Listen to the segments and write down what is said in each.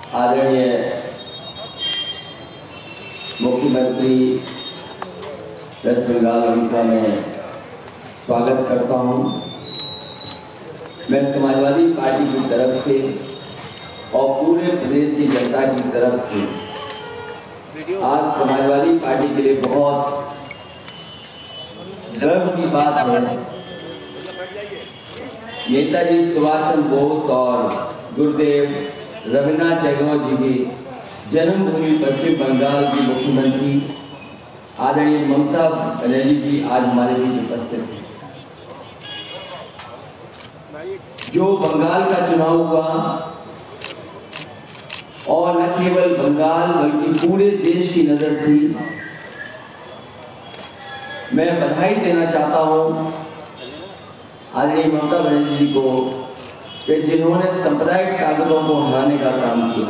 आदरणीय मुख्यमंत्री वेस्ट बंगाल उनका मैं स्वागत करता हूं। मैं समाजवादी पार्टी की तरफ से और पूरे प्रदेश की जनता की तरफ से आज समाजवादी पार्टी के लिए बहुत गर्व की बात है। नेताजी सुभाष चंद्र बोस और गुरुदेव रविन्द्रनाथ टैगोर जी की जन्मभूमि पश्चिम बंगाल की मुख्यमंत्री आदरणीय ममता बनर्जी जी आज हमारे बीच उपस्थित हैं। जो बंगाल का चुनाव हुआ और न केवल बंगाल बल्कि पूरे देश की नजर थी। मैं बधाई देना चाहता हूं आदरणीय ममता बनर्जी जी को कि जिन्होंने सांप्रदायिक ताकतों को हराने का काम किया।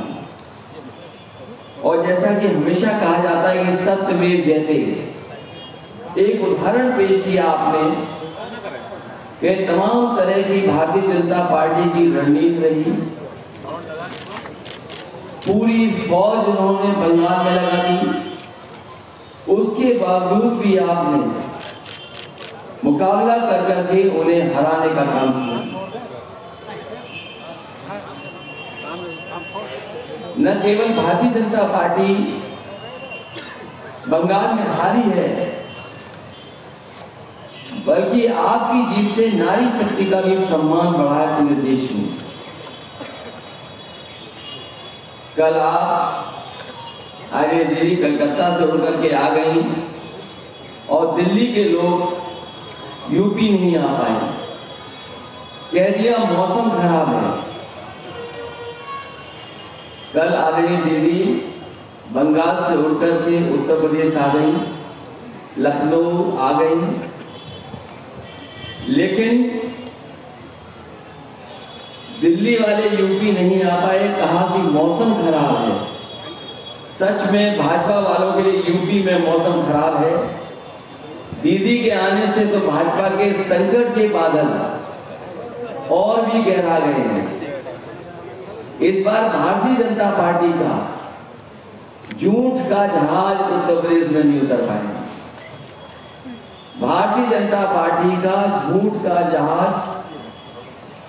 और जैसा कि हमेशा कहा जाता है कि सत्यमेव जयते, एक उदाहरण पेश किया आपने कि तमाम तरह की भारतीय जनता पार्टी की रणनीति रही। पूरी फौज उन्होंने बंगाल में लगा दी, उसके बावजूद भी आपने मुकाबला कर करके उन्हें हराने का काम किया। न केवल भारतीय जनता पार्टी बंगाल में हारी है, बल्कि आपकी जीत से नारी शक्ति का भी सम्मान बढ़ा है पूरे देश में। कल आप आगे दिल्ली कलकत्ता से उड़ करके आ गई और दिल्ली के लोग यूपी नहीं आ पाए। कह दिया मौसम खराब है। कल आदरणीय दीदी बंगाल से उड़कर के उत्तर प्रदेश आ गई, लखनऊ आ गई, लेकिन दिल्ली वाले यूपी नहीं आ पाए। कहा कि मौसम खराब है। सच में भाजपा वालों के लिए यूपी में मौसम खराब है। दीदी के आने से तो भाजपा के संकट के बादल और भी गहरा गए हैं। इस बार भारतीय जनता पार्टी का झूठ का जहाज उत्तर प्रदेश में नहीं उतर पाएगा। भारतीय जनता पार्टी का झूठ का जहाज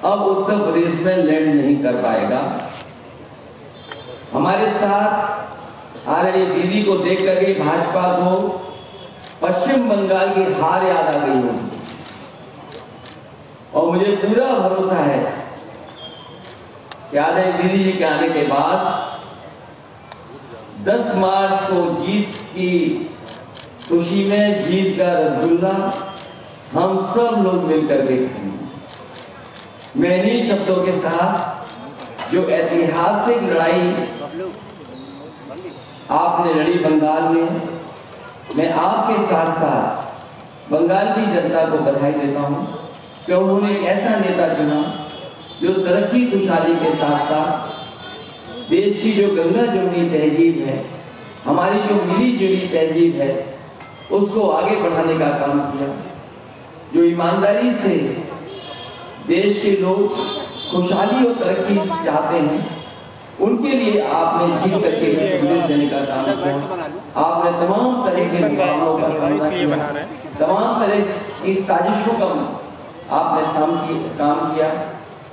अब उत्तर प्रदेश में लैंड नहीं कर पाएगा। हमारे साथ आदरणीय दीदी को देख करके भाजपा को पश्चिम बंगाल की हार याद आ गई होगी। और मुझे पूरा भरोसा है कि आदरणीय दीदी जी के आने के बाद 10 मार्च को जीत की खुशी में जीत का रसगुल्ला हम सब लोग मिलकर के खाएंगे। मैं इन्हीं शब्दों के साथ जो ऐतिहासिक लड़ाई आपने लड़ी बंगाल में, मैं आपके साथ साथ बंगाल की जनता को बधाई देता हूं कि उन्होंने एक ऐसा नेता चुना जो तरक्की खुशहाली के साथ साथ देश की जो गंगा जमुनी तहजीब है, हमारी जो मिली जुली तहजीब है, उसको आगे बढ़ाने का काम किया। जो ईमानदारी से देश के लोग खुशहाली और तरक्की चाहते हैं, उनके लिए आपने जीत करके संदेश देने का काम किया। आपने तमाम तरह के मुकाबलों का सामना किया, तमाम तरह की साजिशों का आपने काम किया,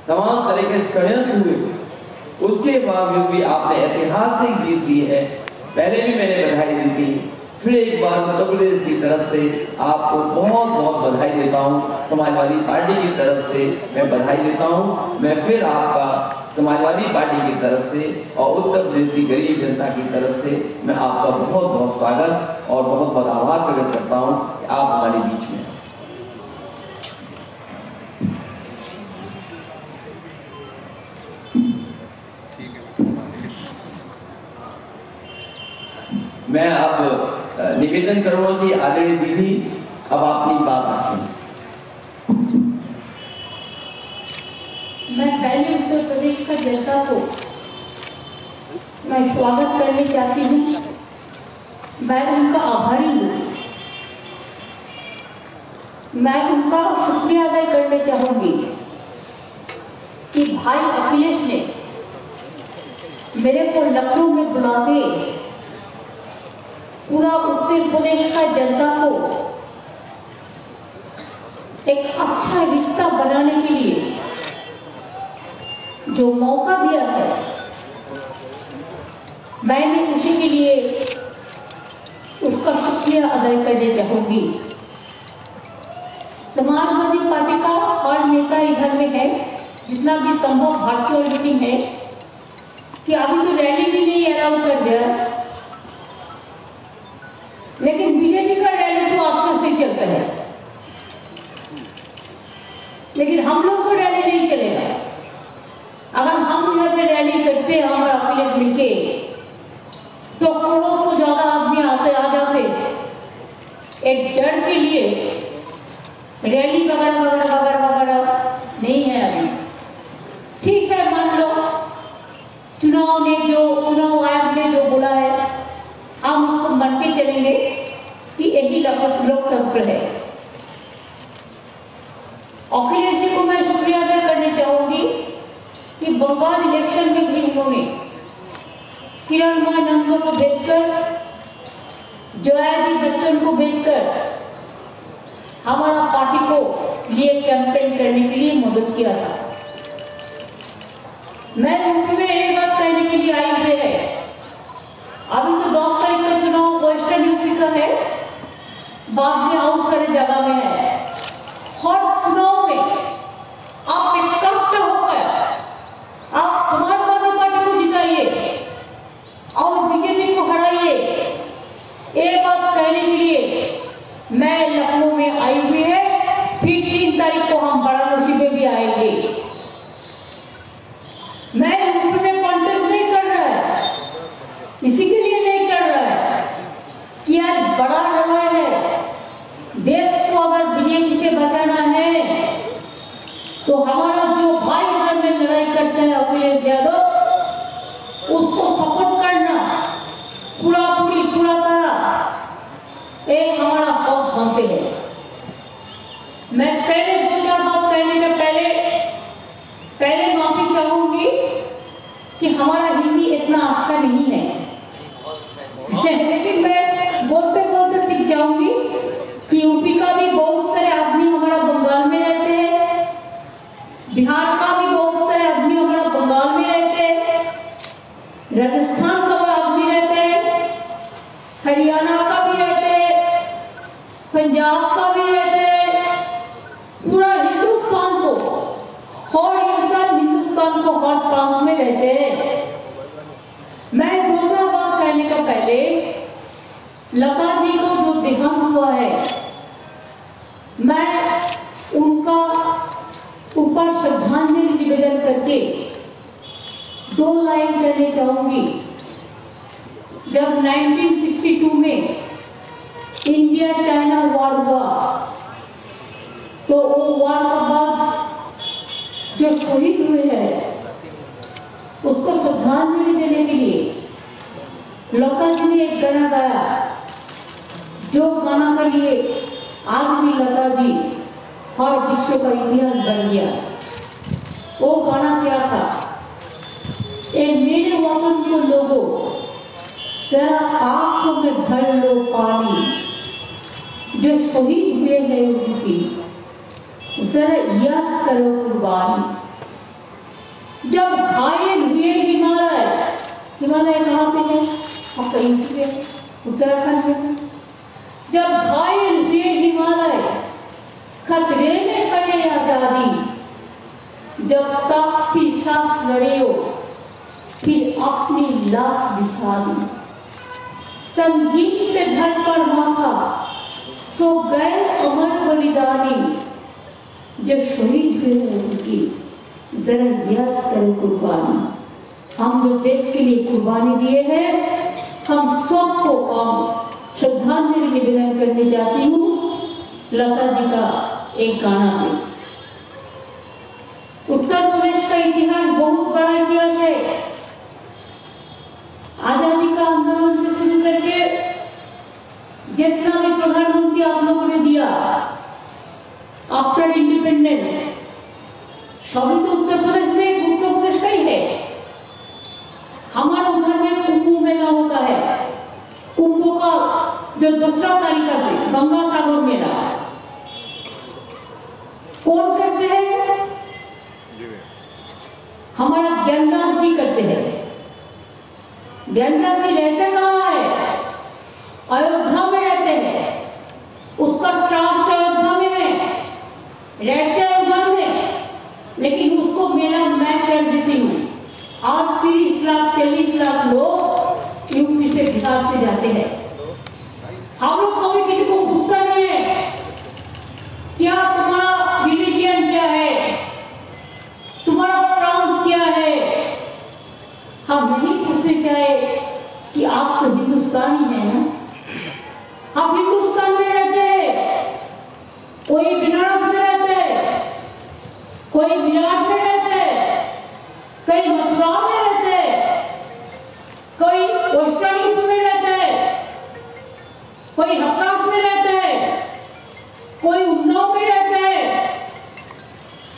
तमाम तरह के षड्यंत्र हुए, उसके बावजूद भी आपने ऐतिहासिक जीत दी है। पहले भी मैंने बधाई दी थी, फिर एक बार उत्तर प्रदेश की तरफ से आपको बहुत बहुत बधाई देता हूं। समाजवादी पार्टी की तरफ से मैं बधाई देता हूं। मैं फिर आपका समाजवादी पार्टी की तरफ से और उत्तर प्रदेश की गरीब जनता की तरफ से मैं आपका बहुत बहुत स्वागत और बहुत बहुत आभार प्रकट करता हूं कि आप हमारे बीच में हैं। मैं अब निवेदन करूंगा कि आदरणीय दीदी अब अपनी बात रखें। मैं पहले उत्तर प्रदेश का जनता को मैं स्वागत करना चाहती हूँ। मैं उनका आभारी हूँ। मैं उनका शुक्रिया अदा करना चाहूंगी कि भाई अखिलेश ने मेरे को लखनऊ में बुला के पूरा उत्तर प्रदेश का जनता को एक अच्छा रिश्ता बनाने के लिए जो मौका दिया है, मैंने उसी के लिए उसका शुक्रिया अदा करना चाहूंगी। समाजवादी पार्टी का हर नेता इधर में है, जितना भी संभव वर्चुअल मीटिंग है, कि अभी तो रैली भी नहीं अलाउ कर दिया, लेकिन बीजेपी का रैली तो अक्सर से चलता है, लेकिन हम लोग को रैली नहीं चलेगा। अगर हम यहाँ पे रैली करते हैं हमारा अखिलेश मिलके, तो करोड़ों से ज्यादा आदमी आ जाते। एक डर के लिए रैली वगैरह वगैरह वगैरह वगैरह नहीं है अभी। ठीक है, मान लो चुनाव आयोग ने जो बोला है, हम उसको मान के चलेंगे कि यही लोकतंत्र है। अखिलेश जी को मैं शुक्रिया अदा करना चाहूंगी कि बंगाल इलेक्शन में भी उन्होंने किरणमय नंदो को भेजकर, जया जी बच्चन को भेजकर हमारा पार्टी को लिए कैंपेन करने के लिए मदद किया था। मैं यूपी में एक बात कहने के लिए आई हुई है, अभी तो 10 तारीख का चुनाव वेस्टर्न यूपी का है, बाद में और सारे जगह में है। हर चुनाव में आप इकट्ठा होकर आप समाजवादी पार्टी को जिताइए और बीजेपी को हराइए। एक बात कहने के लिए मैं लखनऊ में आई हुई है, फिर 3 तारीख को हम वाराणसी में भी आएंगे। मैं यूपी में कॉन्टेस्ट नहीं कर रहा है, इसी के लिए नहीं कर रहा है कि आज बड़ा लड़ाई है, देश को अगर बीजेपी से बचाना है तो हमारा जो भाई घर में लड़ाई करता है अखिलेश यादव, उसको सपोर्ट करना पूरा तरह एक हमारा हक बनते है। मैं पहले 2-4 बात कहने के पहले माफी चाहूंगी कि हमारा हिंदी इतना अच्छा नहीं है, लेकिन मैं बोलते सीख जाऊंगी कि यूपी का भी बहुत सारे आदमी हमारा बंगाल में रहते हैं, बिहार का भी बहुत सारे आदमी हमारा बंगाल में रहते हैं, राजस्थान का भी आदमी रहते हैं, हरियाणा का भी रहते हैं, पंजाब का भी रहते हैं, पूरा हिंदुस्तान को हर प्रांत में रहते हैं। मैं 2-4 बात कहने का पहले लता जी को जो देहांत हुआ है, मैं उनका ऊपर श्रद्धांजलि निवेदन करके 2 लाइन कहने चाहूंगी। जब 1962 में इंडिया चाइना वॉर हुआ, तो वो वॉर के बाद जो शहीद हुए हैं उसको श्रद्धांजलि देने के लिए लता जी ने एक गाना गाया, जो गाना के लिए आज भी लता जी हर विश्व का इतिहास बन गया। वो गाना क्या था? ए मेरे वतन के लोगों, जरा आंखों में भर लो पानी, जो शहीद हुए हैं उनकी जरा याद करो कुर्बानी। जब घायल हुए हिमालय कहाँ पे है? आपका यूपी है, उत्तराखंड है। जब घायल हुए हिमालय खतरे में खड़े आजादी, जब तक की सांस लड़े हो फिर अपनी लाश बिछा दी। संगीत पे घर पर माथा सो गए अमर बलिदानी, जो शहीद हुए उनकी जरा याद करें कुर्बानी। हम जो देश के लिए कुर्बानी दिए हैं, हम सबको श्रद्धांजलि निवेदन करने चाहती हूँ लता जी का एक गाना पे। उत्तर प्रदेश का इतिहास बहुत बड़ा इतिहास है। आजादी का आंदोलन से शुरू करके जितना भी प्रधानमंत्री आप लोगों ने दिया आफ्टर इंडिपेंडेंस, सभी तो उत्तर प्रदेश का ही है। हमारा जो दूसरा तरीका से गंगा सागर मेला कौन करते हैं? हमारा ज्ञानदास जी करते हैं। ज्ञानदास जी रहते कहाँ है? अयोध्या में रहते हैं। उसका ट्रस्ट अयोध्या में है, रहते अयोध्या में, लेकिन उसको मेला मैं कर देती हूँ। आज 30 लाख 40 लाख लोग यूपी से बिहार से जाते हैं। हम लोग कभी किसी को पूछता नहीं है क्या तुम्हारा रिलीजियन क्या है, तुम्हारा प्रांत क्या है। हम नहीं पूछते चाहे कि आप तो हिंदुस्तानी हैं ना, आप हिंदुस्तान में रहते हैं, कोई बनारस में रहते हैं, कोई विराट में रहते हैं, कोई मथुरा में रहते हैं, कोई वेस्टर्न यूपी में रहते हैं, कोई हथरास में रहते हैं, कोई उन्नाव में रहते हैं,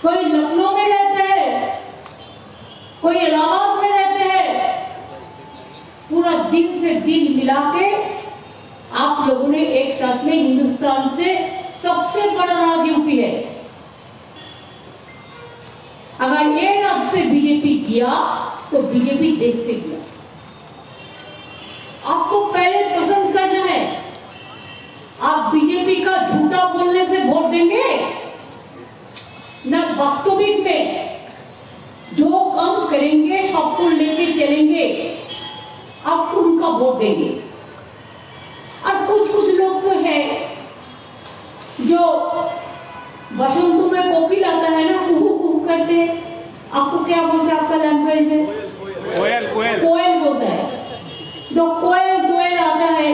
कोई लखनऊ में रहते हैं, कोई इलाहाबाद में रहते हैं। पूरा दिन से दिन मिला के आप लोगों ने एक साथ में हिंदुस्तान से सबसे बड़ा राज्य यूपी है। अगर ये राज्य से बीजेपी गया तो बीजेपी देश से गया। आपको पहले पसंद करना है। आप बीजेपी का झूठा बोलने से वोट देंगे न, वास्तविक में जो काम करेंगे सबको लेके चलेंगे, आप उनका वोट देंगे। और कुछ लोग तो है जो बसंत में कोकिल आता है ना, कुहू कुहू करते हैं। आपको क्या बोलते हैं आपका लैंग्वेज में? कोयल कोयल कोयल बोलता है। जो कोयल कोयल आता है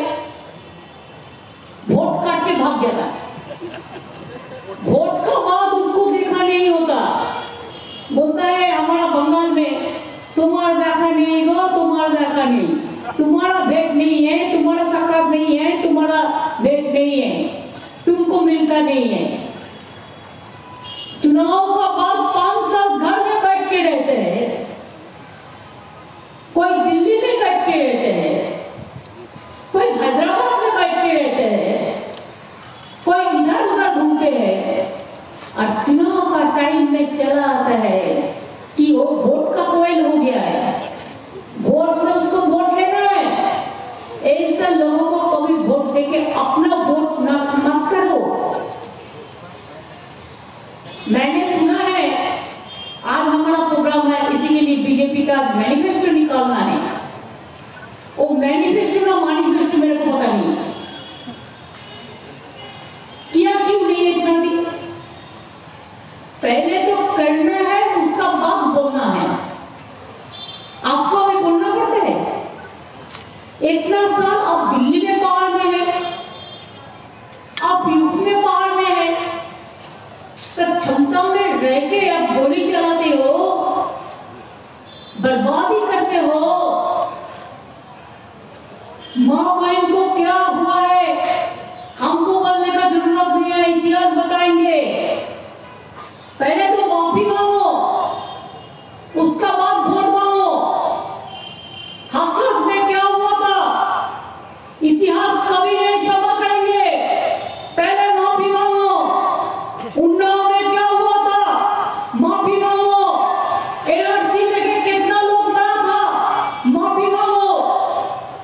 वोट काट के भाग जाता है। वोट का बाद उसको देखा नहीं होता, बोलता है हमारा बंगाल में तुम्हारा देखा नहीं गो, तुम्हारा देखा नहीं, तुम्हारा भेंट नहीं है, तुम्हारा सकात नहीं है, तुम्हारा भेंट नहीं है, तुमको मिलता नहीं है। चुनाव का बाद 5 साल घर में बैठ के रहते हैं, कोई दिल्ली में बैठ के रहते हैं, कोई हैदराबाद में बैठ के रहते हैं, कोई इधर उधर घूमते हैं, और चुनाव का टाइम में चला आता है कि वो वोट का कोयल हो गया है, वोट में उसको वोट लेना है। ऐसा लोगों को कभी वोट देके अपना वोट नष्ट मत करो। मैंने सुना है आज हमारा प्रोग्राम है, इसी के लिए बीजेपी का मैनिफेस्टो निकालना है। वो मैनिफेस्टो ना मैनिफेस्टो मेरे को पता नहीं किया क्यों नहीं इतना दिन। पहले तो करना है, उसका बाद बोलना है। आपको अभी बोलना पड़ता है। इतना साल आप दिल्ली में पहाड़ में है, आप यूपी में पहाड़ में है, तो क्षमता में रह के आप गोली चलाते हो, बर्बादी करते हो। माँ बहन को क्या हुआ है हमको बोलने का जरूरत नहीं है, इतिहास बताएंगे। पहले तो माफी मांगो, उसका बाद वोट मांगो। हाथरस में क्या हुआ था इतिहास कभी नहीं क्षमा करेंगे, पहले माफी मांगो। उन्नाव में क्या हुआ था माफी मांगो। एनआरसी लेके कितना लोग मरा था, माफी मांगो।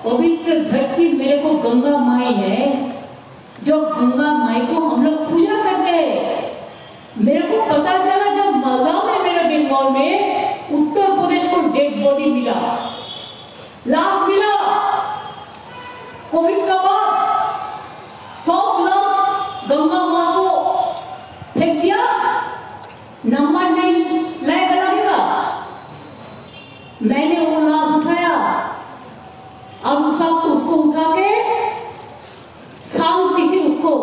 पवित्र धरती मेरे को गंगा माई है, जो गंगा माई को हम लोग पूजा करते हैं। मेरे को पता चला जब मालगांव में, मेरे बंगाल में उत्तर प्रदेश को डेड बॉडी मिला, लाश मिला। कोविड का बाद 100 लाश गंगा मां को फेंक दिया, नंबर नहीं लाएगा लगेगा। मैंने वो लाश उठाया और उसको उठा के शांति से उसको,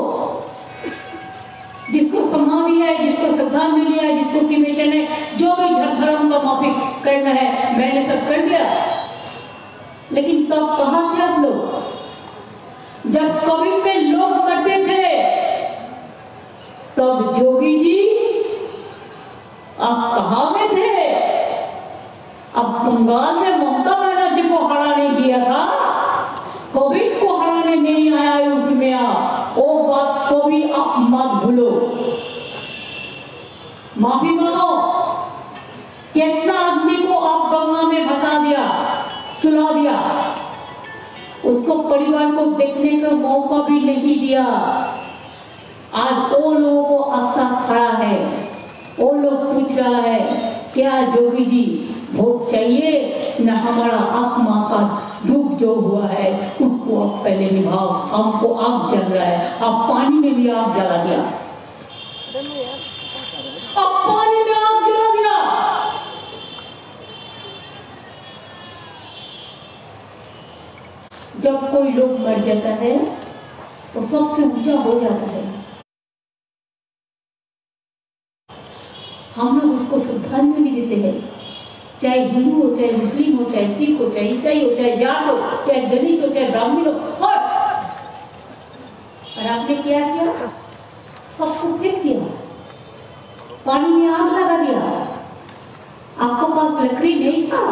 जिसको समाधि है, जिसको श्रद्धांजलि है, जिसको क्रिमेशन है, जो भी धर्म का माफी करना है, मैंने सब कर दिया। लेकिन तब कहाँ थे आप लोग जब कोविड में लोग मरते थे? तब जोगी जी आप कहाँ में थे? अब बंगाल में ममता बनर्जी को हराने दिया था, कोविड को हराने नहीं आया सुला दिया, उसको परिवार को देखने का मौका भी नहीं दिया। आज वो लोगों को आपका खड़ा है, वो लोग पूछ रहा है क्या जोगी जी वोट चाहिए न, हमारा आत्मा का दुख जो हुआ है उसको आप पहले निभाओ, हमको आग जल रहा है, आप पानी में भी आग जला दिया, आप पानी में आग जला दिया। जब कोई लोग मर जाता है वो सबसे ऊंचा हो जाता है, हम लोग उसको श्रद्धांजलि देते हैं, चाहे हिंदू हो, चाहे मुस्लिम हो, चाहे सिख हो, चाहे ईसाई हो, चाहे जाट हो, चाहे दलित हो, चाहे ब्राह्मण हो, और आपने क्या किया? सबको फेंक दिया, पानी में आग लगा दिया। आपके पास लकड़ी नहीं था,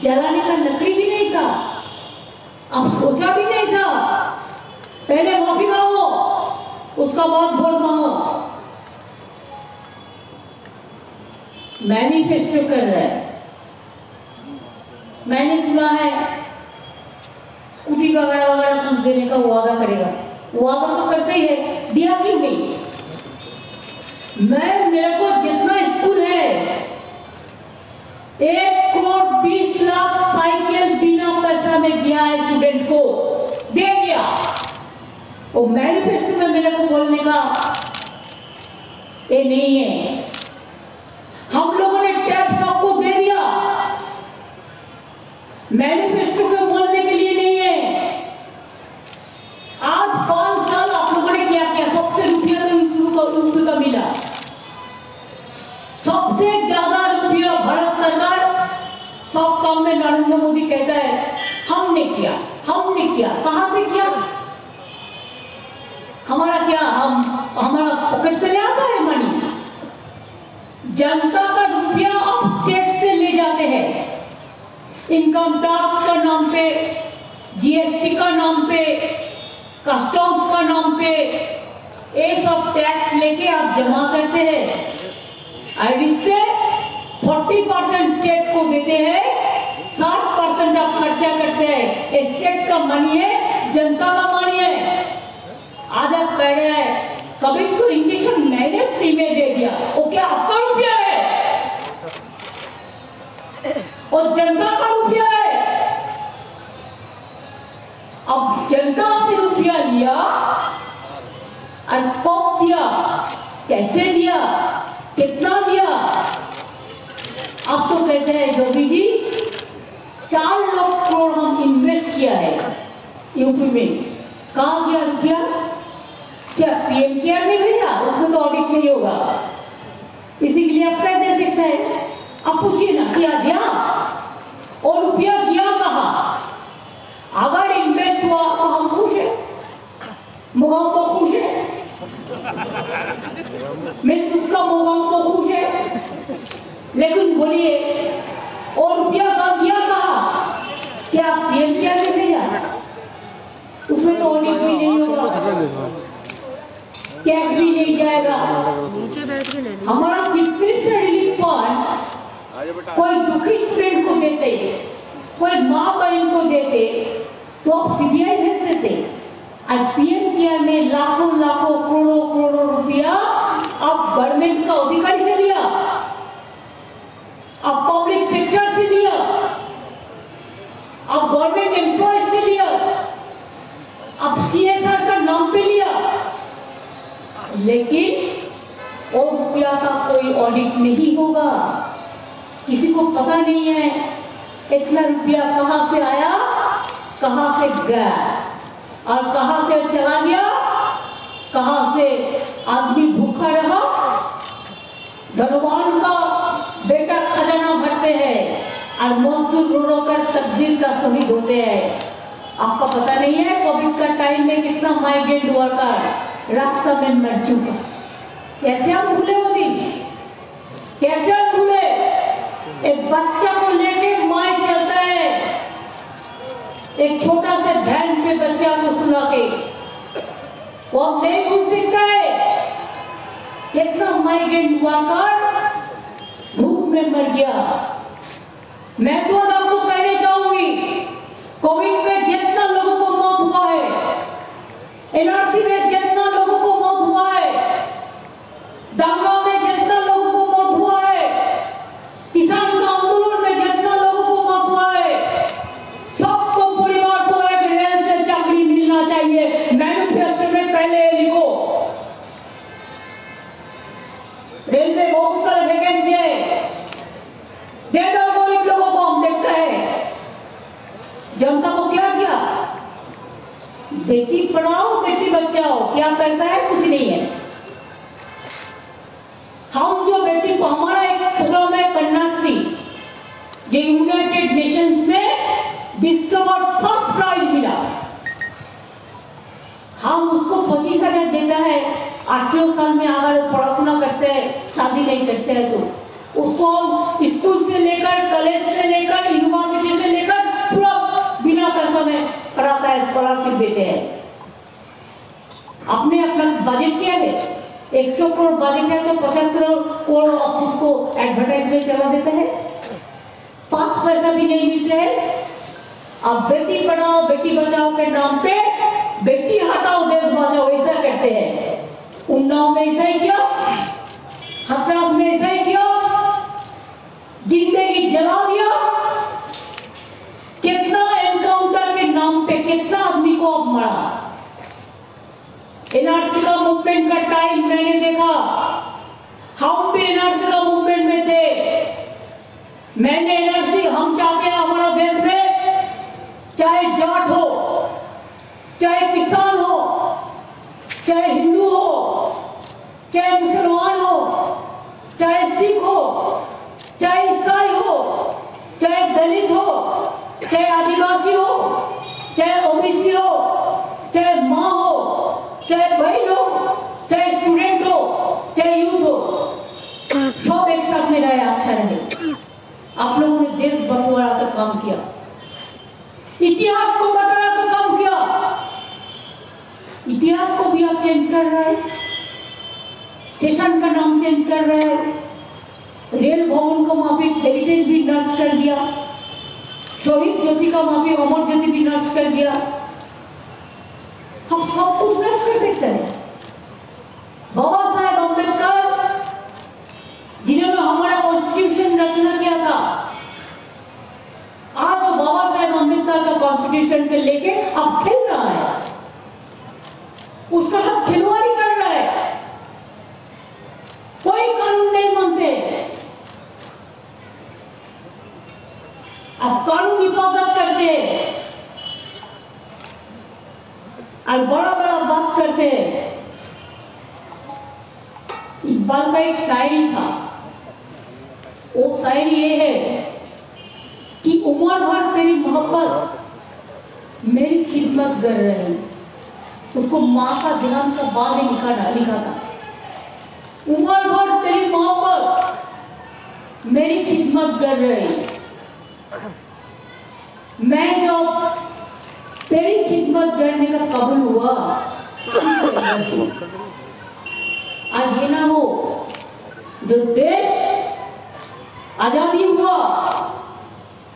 जलाने का लकड़ी भी नहीं था, आप सोचा भी नहीं था, पहले माफी मांगो उसका बाद वोट मांगो। मैनिफेस्टो कर रहा है, मैंने सुना है स्कूटी वगैरह वगैरह कुछ देने का वादा करेगा, वादा तो करते ही है, दिया क्यों नहीं? मेरे को जितना स्कूल है 1,20,00,000 साइकिल बिना पैसा में दिया है स्टूडेंट को, दे दिया। वो मैनिफेस्टो में मेरे को बोलने का ये नहीं है, हम लोगों ने टैक्स सबको दे दिया, मैनिफेस्टो के बोलने के लिए नहीं है। आज 5 साल आप लोगों ने क्या किया? सबसे रुपया तो का मिला, सबसे ज्यादा रुपया भारत सरकार सब काम में नरेंद्र मोदी कहता है हमने किया, हमने किया। कहां से किया? हमारा क्या, हमारा पॉकेट से ले आता है मनी? जनता का रुपया आप स्टेट से ले जाते हैं, इनकम टैक्स का नाम पे, जीएसटी का नाम पे, कस्टम्स का नाम पे, ये सब टैक्स लेके आप जमा करते हैं, और इससे 40% स्टेट को देते हैं, 60% आप खर्चा करते हैं। स्टेट का मनी है, जनता का मनी है। आज आप कह रहे हैं कभी को इंजेक्शन मैंने फ्री में दे दिया, वो क्या आपका रुपया है? और जनता का रुपया है। अब जनता से रुपया लिया और कब दिया, कैसे दिया, कितना दिया? आप तो कहते हैं योगी जी 4 लाख करोड़ हम इन्वेस्ट किया है यूपी में, कहाँ गया रुपया? क्या पीएम केयर में भेजा? उसमें तो ऑडिट नहीं होगा, इसी के लिए आप क्या दे सकते हैं? आप पूछिए ना क्या दिया और रुपया गया कहाँ? अगर इन्वेस्ट हुआ तो हम खुश है, मुगाम को खुश है, मैं उसका मुगाम को खुश है, लेकिन बोलिए और रुपया गया कहाँ? क्या पीएम केयर में भेजा? उसमें तो ऑडिट भी नहीं होगा, कैश भी नहीं जाएगा। हमारा चीफ मिनिस्टर रिलीफ फंड कोई दुखी स्टूडेंट को देते, कोई माँ बहन को देते तो आप सीबीआई भेज देते, और पीएम केयर में लाखों लाखों करोड़ों करोड़ों रुपया आप गवर्नमेंट का अधिकारी से लिया, आप पब्लिक सेक्टर से लिया, आप गवर्नमेंट एम्प्लॉय से लिया, आप सीएसआर का नाम पे लिया, लेकिन और रुपया का कोई ऑडिट नहीं होगा। किसी को पता नहीं है इतना रुपया कहां से आया, कहां से गया, और कहां से चला गया, कहां से आदमी भूखा रहा। धनवान का बेटा खजाना भरते हैं और मजदूर रो रो कर तकदीर का शहीद होते हैं। आपको पता नहीं है कोविड का टाइम में कितना माइग्रेंट वर्कर रास्ता में मर चुका। कैसे हम भूले वो दिन, कैसे हम भूले? एक बच्चा को लेके माए चलता है, एक छोटा से वैन पे बच्चा को सुला के, वो हम नहीं भूल सकता है। कितना माइग्रेंट वर्कर भूख में मर गया। मैं तो आपको कहने चाहूंगा कोविड में जितना लोगों को मौत हुआ है, एनआरसी में जितना लोगों को मौत हुआ है, दंगा में जितना लोगों को मौत हुआ है, किसान का आंदोलन में जितना लोगों को मौत हुआ है, सबको परिवार को एक रेल से चाकरी मिलना चाहिए। मैनिफेस्टो में पहले लिखो। रेल में बहुत सारे वैकेंसी है, दे दो गरीब लोगों को। हम देखते हैं जनता को क्या किया, बेटी पढ़ाओ बेटी बचाओ, क्या पैसा है? कुछ नहीं है। हम जो बेटी को, हमारा एक प्रोग्राम है कन्याश्री, जो यूनाइटेड नेशंस में विश्व का फर्स्ट प्राइज मिला। हम उसको 25,000 देता है। 18 साल में अगर पढ़ाशुना करते हैं, शादी नहीं करते हैं, तो उसको हम स्कूल से लेकर, कॉलेज से लेकर, यूनिवर्सिटी से लेकर पूरा बिना पैसा में कराता है, स्कॉलरशिप देते हैं। आपने अपना बजट क्या है? 100 करोड़ बजट है तो 75 करोड़ आप उसको एडवर्टाइज में चला देते हैं, 5 पैसा भी नहीं मिलते हैं। अब बेटी पढ़ाओ बेटी बचाओ के नाम पे बेटी हटाओ देश बचाओ ऐसा करते हैं। उन्नाव में ऐसा ही किया, हाथरस में ऐसा ही किया, जिंदगी जला दिया। कितना एनकाउंटर के नाम पे कितना आदमी को अब मारा। एनआरसी का मूवमेंट का टाइम मैंने देखा, हम भी एनआरसी का मूवमेंट में थे। मैंने एनआरसी, हम चाहते हैं हमारा देश में चाहे जाट हो, चाहे किसान हो, चाहे हिंदू हो, चाहे मुसलमान हो, चाहे सिख हो, चाहे ईसाई हो, चाहे दलित हो, चाहे आदिवासी हो, चाहे ओबीसी हो, चाहे माँ हो, चाहे बहन हो, चाहे स्टूडेंट हो, चाहे यूथ हो, सब एक साथ में रहे, अच्छा रहे। आप लोगों ने देश बटवारा का काम किया, इतिहास को बटवारा का काम किया। इतिहास को भी आप चेंज कर रहे हैं, स्टेशन का नाम चेंज कर रहे हैं, रेल भवन को वहां पे हेरिटेज भी नष्ट कर दिया, शहीद ज्योति का वहां पे अमर ज्योति भी नष्ट कर दिया। हम सब कुछ नष्ट कर सकते हैं। बाबा साहेब अम्बेडकर जिन्होंने हमारा कॉन्स्टिट्यूशन रचना किया था, आज वो बाबा साहेब अम्बेडकर का कॉन्स्टिट्यूशन के लेके अब खेल रहा है, उसका साथ खिलवाड़ी कर रहा है। कोई कानून नहीं मानते। अब कानून हिफाजत करते और बड़ा बड़ा बात करते। इकबाल का एक शायरी था, वो शायरी ये है कि उम्र भर तेरी मोहब्बत मेरी खिदमत कर रही। उसको माँ का जन्म का बाद ही लिखा था। उम्र भर तेरी मोहब्बत मेरी खिदमत कर रही, मैं जो तेरी खिदमत करने का काबिल हुआ। आज ये ना हो, जो देश आजादी हुआ,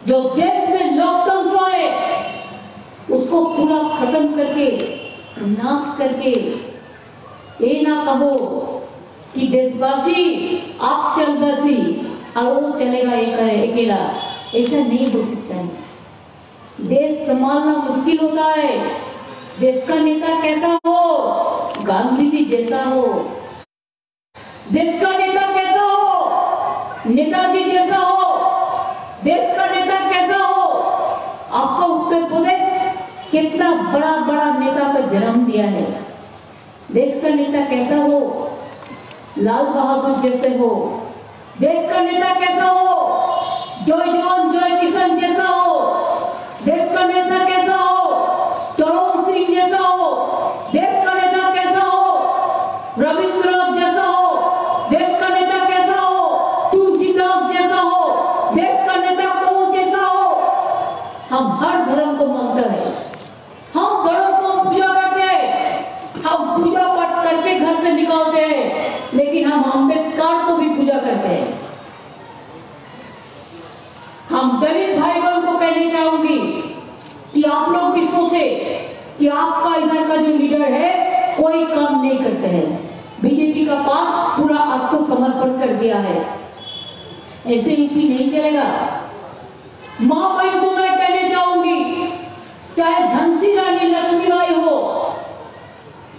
जो देश में लोकतंत्र आए, उसको पूरा खत्म करके, नाश करके ये ना कहो कि देशवासी आप चल बसी और वो चलेगा ये करे अकेला। ऐसा नहीं हो सकता है। देश संभालना मुश्किल होता है। देश का नेता कैसा हो? गांधी जी जैसा हो। देश का नेता कैसा हो? नेताजी जैसा हो। देश का नेता कैसा हो? आपका उत्तर प्रदेश कितना बड़ा बड़ा नेता का जन्म दिया है। देश का नेता कैसा हो? लाल बहादुर जैसे हो। देश का नेता कैसा हो? जय जवान जय किसान जैसा हो। देश का नेता कैसा हो? चरण सिंह जैसा हो। देश का नेता कैसा हो? रविंद्रनाथ जैसा हो। देश का नेता कैसा हो? तुलसीदास जैसा हो। देश का नेता कौन जैसा हो? हम हर धर्म को मानते हैं, हम धर्म को पूजा करते हैं, हम पूजा पाठ करके घर से निकलते हैं, लेकिन हम अम्बेडकर को भी पूजा करते हैं। हम गरीब भाई बहन को कहना चाहूंगी कि आपका इधर का जो लीडर है कोई काम नहीं करते हैं, बीजेपी का पास पूरा आत्मसमर्पण कर दिया है। ऐसे यूपी नहीं चलेगा। मां बहन को मैं कहना चाहूंगी, चाहे झांसी रानी लक्ष्मीबाई हो,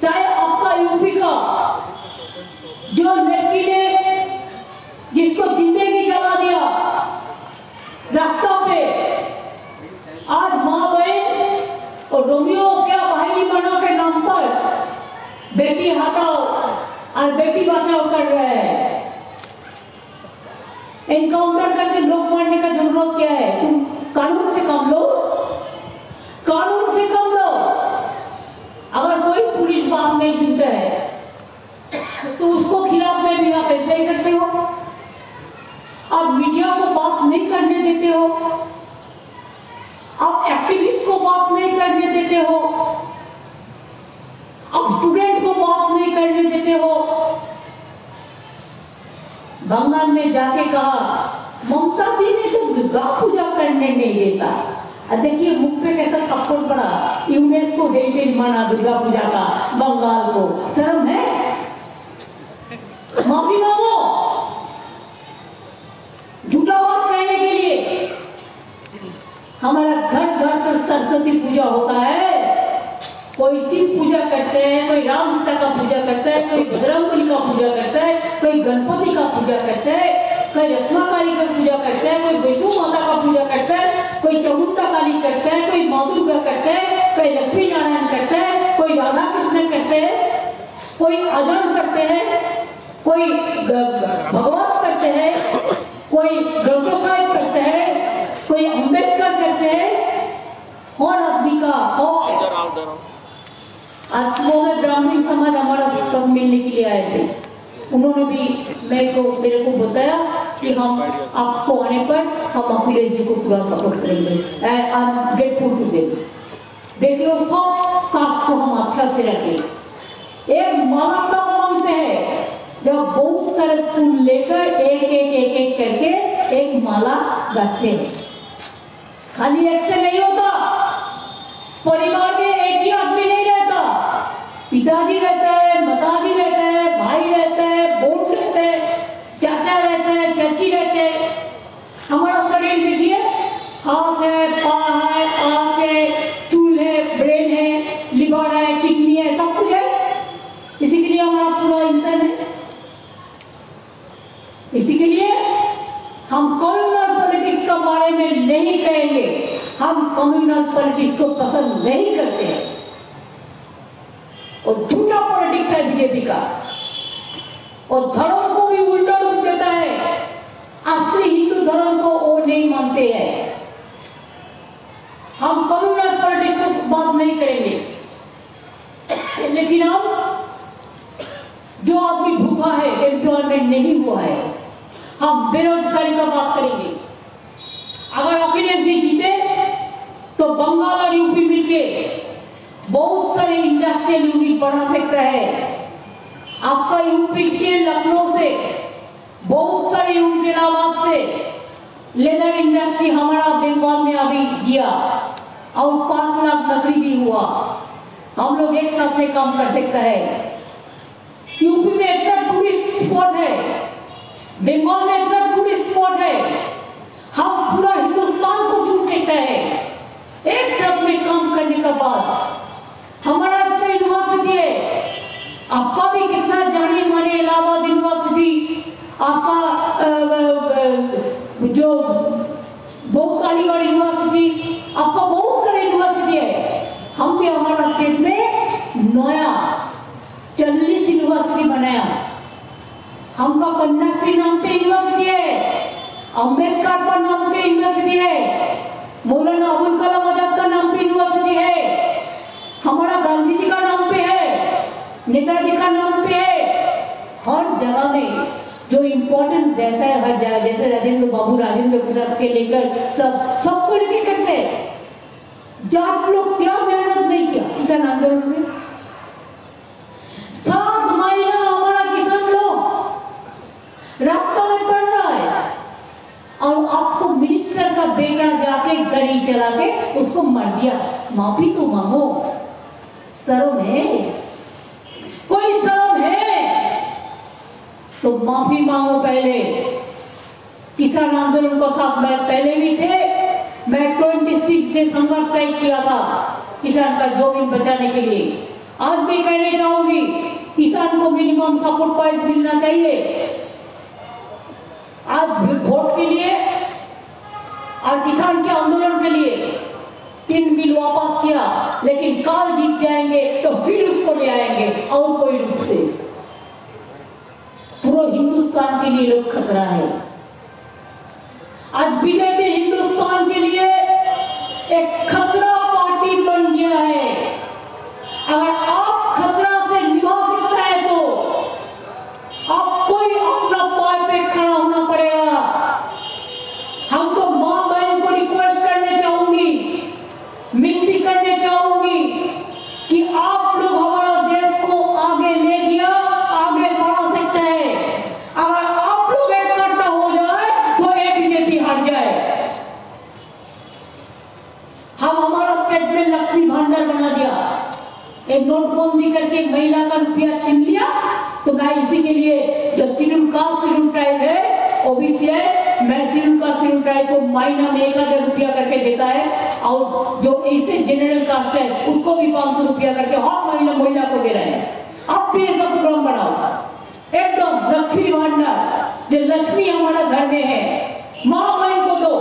चाहे आपका यूपी का जो लड़की ने जिसको जिंदगी जला दिया रास्ता पे, आज मां बहन और रोमियो क्या भाई बना के नाम पर बेटी हटाओ और बेटी बचाओ कर रहे हैं। एनकाउंटर करके लोग मारने का जरूरत क्या है? तुम कानून से काम लो, कानून से काम लो। अगर कोई पुलिस बात नहीं सुनता है तो उसको खिलाफ में भी आप ऐसे ही करते हो। आप मीडिया को बात नहीं करने देते हो, आप एक्टिविस्ट को बात नहीं करने देते हो, आप स्टूडेंट को बात नहीं करने देते हो। बंगाल में जाके कहा ममता जी ने तो दुर्गा पूजा करने नहीं देता। देखिए मुख पे कैसा थप्पड़ पड़ा, यूनेस्को हेरिटेज माना दुर्गा पूजा का बंगाल को। शर्म है? माफी मांगो झूठा बात कहने के लिए। हमारा घर घर पर सरस्वती पूजा होता है, कोई शिव पूजा करते हैं, कोई राम सीता का पूजा करता है, कोई बजरंगबली का पूजा करता है, कोई गणपति का पूजा करता है, कोई रत्ना काली का पूजा करता है, कोई विष्णु माता का पूजा करता है, कोई चामुंडा काली करता है, कोई माँ दुर्गा करता है, कोई लक्ष्मी नारायण करता है, कोई राधा कृष्ण करते हैं, कोई अजन करते हैं, कोई भगवत करते हैं, कोई ग्रंथो साहिब करते हैं, कोई अम्बेडकर करते हैं। और आदमी का आज सुबह में ब्राह्मण समाज हमारा पास मिलने के लिए आए थे। उन्होंने भी मेरे को बताया कि हम आपको आने पर हम अखिलेश जी को पूरा सपोर्ट करेंगे। I am grateful to them. देख लो सब कास्ट को हम अच्छा से रखें। एक माला तब मांगते हैं जब बहुत सारे फूल लेकर एक एक एक एक करके एक माला गाते हैं। खाली एक से नहीं होता। परिवार में एक ही आदमी नहीं रहता, पिताजी रहता है, माताजी रहता है, भाई रहता है, बहन रहता है, चाचा रहता है, चाची रहते हैं। हमारा शरीर देखिए, हाथ है, पाँव है, आँख है, चूल है, ब्रेन है, लिवर है, किडनी है, सब कुछ है। इसी के लिए हमारा पूरा इंसान है। इसी के लिए हम कम्युनल पॉलिटिक्स के बारे में नहीं कहेंगे। हम कम्युनल पॉलिटिक्स को पसंद नहीं करते हैं और झूठा पॉलिटिक्स है बीजेपी का और धर्म को भी उल्टा रूप देता है। असली हिंदू धर्म को वो नहीं मानते हैं। हम कम्युनल पॉलिटिक्स को बात नहीं करेंगे, लेकिन हम जो आदमी भूखा है, एम्प्लॉयमेंट नहीं हुआ है, हम बेरोजगारी का बात करेंगे। अगर अखिलेश जी जीते तो बंगाल और यूपी मिलके बहुत सारे इंडस्ट्रियल यूनिट बढ़ा सकता है। आपका यूपी से लखनऊ से बहुत सारे यूनिट, इलाहाबाद से लेदर इंडस्ट्री हमारा बंगाल में अभी दिया और 5 लाख नौकरी भी हुआ। हम लोग एक साथ में काम कर सकता है। यूपी में इतना टूरिस्ट स्पॉट है, बंगाल में इतना टूरिस्ट स्पॉट है, हम पूरा हिंदुस्तान को छू सकते हैं एक साथ में काम करने के बाद। हमारा इतना यूनिवर्सिटी है, आपका भी कितना जाने माने इलाहाबाद यूनिवर्सिटी, आपका जो भोपालीगढ़ यूनिवर्सिटी, आपका बहुत सारे यूनिवर्सिटी है। हम भी हमारा स्टेट में नया 40 यूनिवर्सिटी बनाया। हमका कन्याश्री नाम पे यूनिवर्सिटी है, अम्बेडकर का नाम पे यूनिवर्सिटी है, मौलाना अबुल कलाम आजाद का नाम पे यूनिवर्सिटी है, हमारा गांधी जी का नाम पे है, नेताजी का नाम पे है। हर जगह में जो इम्पोर्टेंस रहता है हर जगह, जैसे राजेंद्र बाबू, राजेंद्र प्रसाद के लेकर सबको लेके करते हैं। जाट लोग क्या मेहनत नहीं किया किसान आंदोलन में। 7 महीना हमारा किसान लोग रास्ता में पड़ रहा है और आपको मिनिस्टर का बेटा जाके गाड़ी चला के उसको मार दिया। माफी तो मांगो। शर्म है? कोई शर्म है? तो माफी मांगो पहले। किसान आंदोलन को साथ में पहले भी थे। मैं 26 डे संघर्ष स्ट्राइक किया था किसान का जमीन बचाने के लिए। आज भी कहने चाहूंगी, किसान को मिनिमम सपोर्ट प्राइस मिलना चाहिए। आज वोट के लिए और किसान के आंदोलन के लिए 3 बिल वापस किया, लेकिन काल जीत जाएंगे तो फिर उसको ले आएंगे और कोई रूप से। पूरे हिंदुस्तान के लिए लोग खतरा है। आज बीजेपी हिंदुस्तान के लिए एक खतरा पार्टी बन गया है। अगर आप खतरा से निभा सकते हैं तो आपको ही अपना पाय पे खड़ा होना पड़ेगा। हम तो मां बहन को रिक्वेस्ट करने चाहूंगी, विनती करने चाहूंगी कि आप लोग हमारा देश को आगे ले गया, आगे बढ़ा सकते हैं। अगर आप लोग इकट्ठा हो जाए तो एक बीजेपी हार जाए। हम हमारा स्टेट में लक्ष्मी भांडार बना दिया, एक नोटबंदी करके महिला का रुपया छीन लिया। तो मैं इसी के लिए, जो शेड्यूल कास्ट शेड्यूल ट्राइब है, ओबीसी है, मैं शेड्यूल कास्ट शेड्यूल ट्राइब को महीना में 1000 रुपया करके देता है, और जो इसे जनरल कास्ट है उसको भी 500 रुपया करके हर महीना महिला को दे रहे हैं। अब भी ऐसा प्रोग्राम बनाओ, एकदम लक्ष्मी भांडार, जो लक्ष्मी हमारा घर में है, माँ बहन को दो,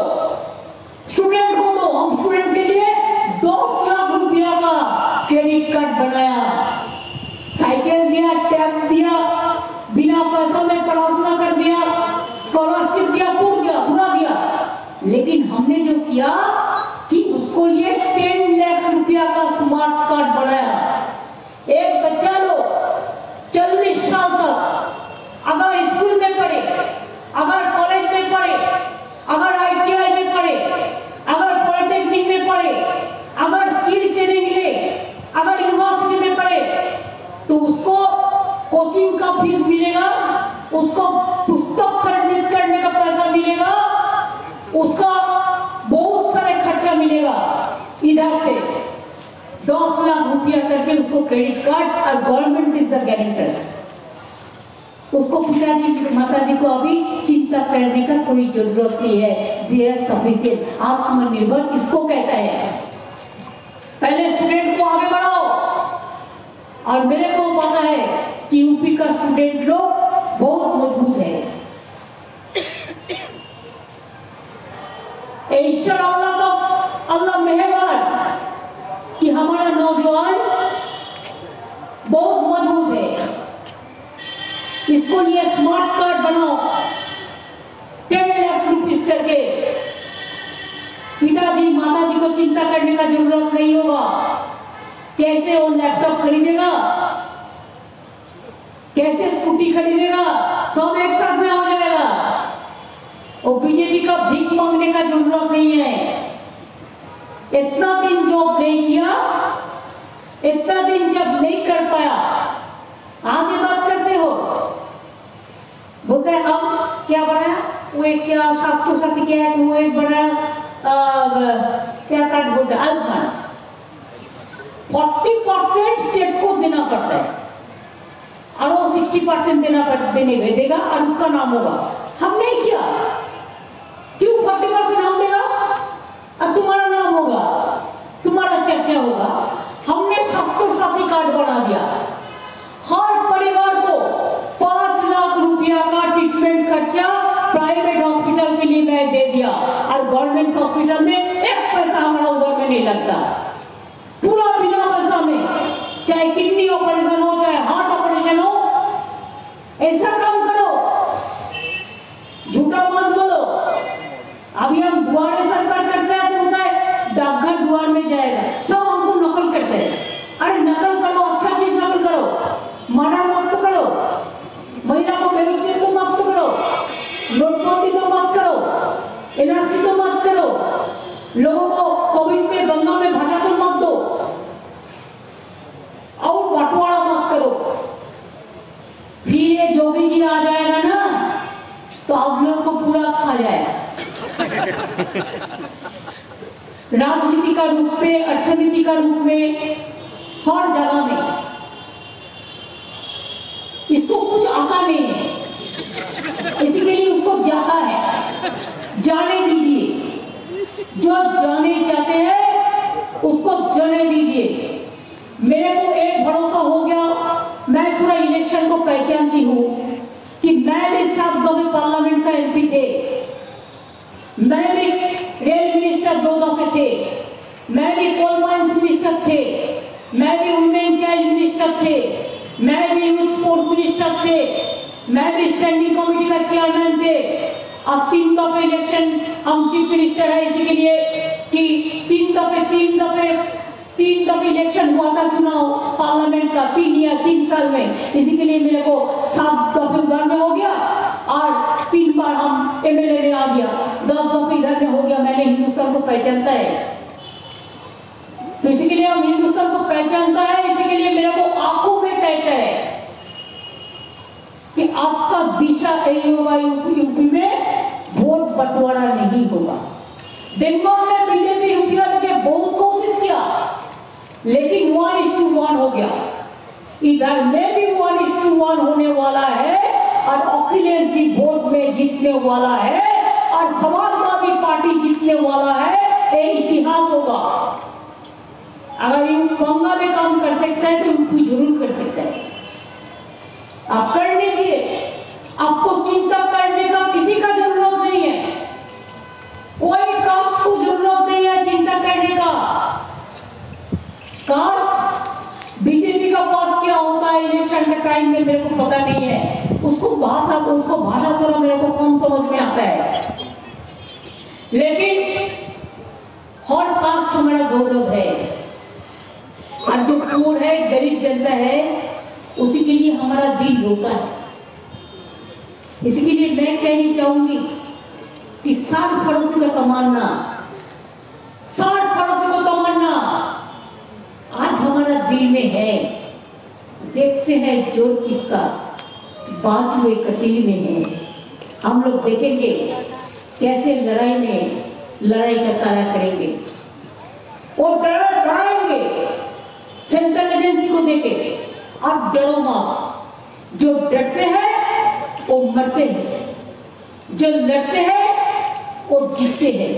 स्टूडेंट को दो। हम स्टूडेंट के लिए 2 लाख रुपया का क्रेडिट कार्ड बनाया, साइकिल दिया, टैब दिया, बिना पैसा में पढ़ाशुना कर दिया, स्कॉलरशिप दिया, पूरा दिया। लेकिन हमने जो किया कि उसको लिए 10 लाख रुपया का स्मार्ट कार्ड बनाया। एक बच्चा लो 40 साल तक अगर स्कूल में पढ़े, अगर कॉलेज में पढ़े, अगर ITI में पढ़े, अगर पॉलिटेक्निक में पढ़े, अगर स्किल ट्रेनिंग ले, अगर यूनिवर्सिटी में पढ़े, तो उसको कोचिंग का फीस मिलेगा, उसको पुस्तक खरीद करने का पैसा मिलेगा, उसका बहुत सारे खर्चा मिलेगा। इधर से 10 लाख रुपया करके उसको क्रेडिट कार्ड, और गवर्नमेंट इज द गारंटर। उसको पिताजी माताजी को अभी चिंता करने का कोई जरूरत नहीं है। वी आर सफिशिएंट, आत्मनिर्भर इसको कहता है। पहले स्टूडेंट को आगे बढ़ाओ। और मेरे को पता है कि यूपी का स्टूडेंट लोग बहुत मजबूत है। ईश्वर अल्लाह मेहरबान कि हमारा नौजवान बहुत मजबूत है। इसको लिए स्मार्ट कार्ड बनाओ, 10 लाख रुपीस करके। पिताजी माताजी को चिंता करने का जरूरत नहीं होगा। कैसे वो लैपटॉप खरीदेगा, कैसे स्कूटी खरीदेगा, सब एक साथ में हो जाएगा। और बीजेपी का भीख मांगने का जरूरत नहीं है। इतना दिन जॉब नहीं किया, इतना दिन जब नहीं कर पाया, आज ये बात करते हो। बोलते हैं हम क्या बनाया, वो एक क्या स्वास्थ्य साथी क्या है, वो एक बनाया क्या कार्ड बोलते हैं, आयुष्मान। 40% स्टेट को देना पड़ता है और वो 60% देगा और उसका नाम होगा। हम नहीं किया, क्यों? 40% हम देगा और तुम्हारा नाम होगा, तुम्हारा चर्चा होगा। हमने स्वास्थ्य साथी कार्ड बना दिया। हर परिवार को 5 लाख रुपया का ट्रीटमेंट खर्चा प्राइवेट हॉस्पिटल के लिए मैं दे दिया, और गवर्नमेंट हॉस्पिटल में 1 पैसा हमारा उधर में नहीं लगता। पूरा बिना पैसा में, चाहे किडनी ऑपरेशन हो, चाहे हार्ट ऑपरेशन हो, ऐसा काम करो। झूठा मत बोलो। अभी हम दुआरे सरकार करते हैं तो होता है डाकघर दुआर में जाएगा, सब हमको नकल करते हैं। अरे नकल करो, अच्छा चीज नकल करो, मर्डर मत करो, महिला को बेइज्जत को मत करो, नोटबंदी तो मत करो, NRC तो मत करो, लोगों को कोविड में गंगा में भाषा तो मत दो, और बंटवारा मत करो। फिर ये जोगी जी आ जाएगा ना तो आप लोगों को पूरा खा जाएगा। राजनीति का रूप में, अर्थनीति का रूप में हर जगह में। इसको कुछ आता नहीं है, इसी के लिए उसको जाता है। जाने दीजिए, जो जाने चाहते हैं उसको जाने दीजिए। मेरे को एक भरोसा हो गया, मैं थोड़ा इलेक्शन को पहचानती हूँ कि मैं भी 7 दफे पार्लियामेंट का एमपी थे, मैं भी रेल मिनिस्टर 2 दफे थे, मैं भी कोल माइंस मिनिस्टर थे, मैं भी वुमेन चाइल्ड मिनिस्टर थे, मैं भी यूथ स्पोर्ट्स मिनिस्टर थे, मैं भी स्टैंडिंग कमेटी का चेयरमैन थे। अब 3 दफे इलेक्शन हम चीफ मिनिस्टर है, इसी के लिए कि 3 दफे इलेक्शन हुआ था चुनाव पार्लियामेंट का 3 साल में, इसी के लिए मेरे को 7 दफे उधर में हो गया और 3 बार हम एमएलए में आ गया, 10 दफे इधर में हो गया। मैंने हिंदुस्तान को पहचानता है, तो इसी के लिए हम हिंदुस्तान को पहचानता है, इसी के लिए मेरे को आंखों में कहता है कि आपका दिशा यही होगा, यूपी में वोट बंटवारा नहीं होगा। बंगाल में बीजेपी रुपया लेके बहुत कोशिश किया, लेकिन 1:1 हो गया। इधर में भी 1:1 होने वाला है और अखिलेश जी वोट में जीतने वाला है और समाजवादी पार्टी जीतने वाला है, ये इतिहास होगा। अगर बंगाल में काम कर सकता है तो यूपी जरूर कर सकता है। आप कर लीजिए, आपको चिंता करने का किसी का जरूरत नहीं है, कोई कास्ट को जरूरत नहीं है चिंता करने का। कास्ट बीजेपी का पास क्या होता है इलेक्शन के टाइम में मेरे को पता नहीं है, उसको भाषा थोड़ा मेरे को कम समझ में आता है, लेकिन हर कास्ट हमारा गौरव है और जो पूर्ण है गरीब जनता है उसी के लिए हमारा दिल रोता है। इसी के लिए मैं कहनी चाहूंगी कि 60 पड़ोसी का तमन्ना, 60 पड़ोसी को तमन्ना आज हमारा दिल में है। देखते हैं जोर किसका, बाजू एक कटीली में है। हम लोग देखेंगे कैसे लड़ाई का तारा करेंगे और डराएंगे सेंट्रल एजेंसी को देके। आप डरो मत, जो डरते हैं वो मरते हैं, जो लड़ते हैं वो जीतते हैं।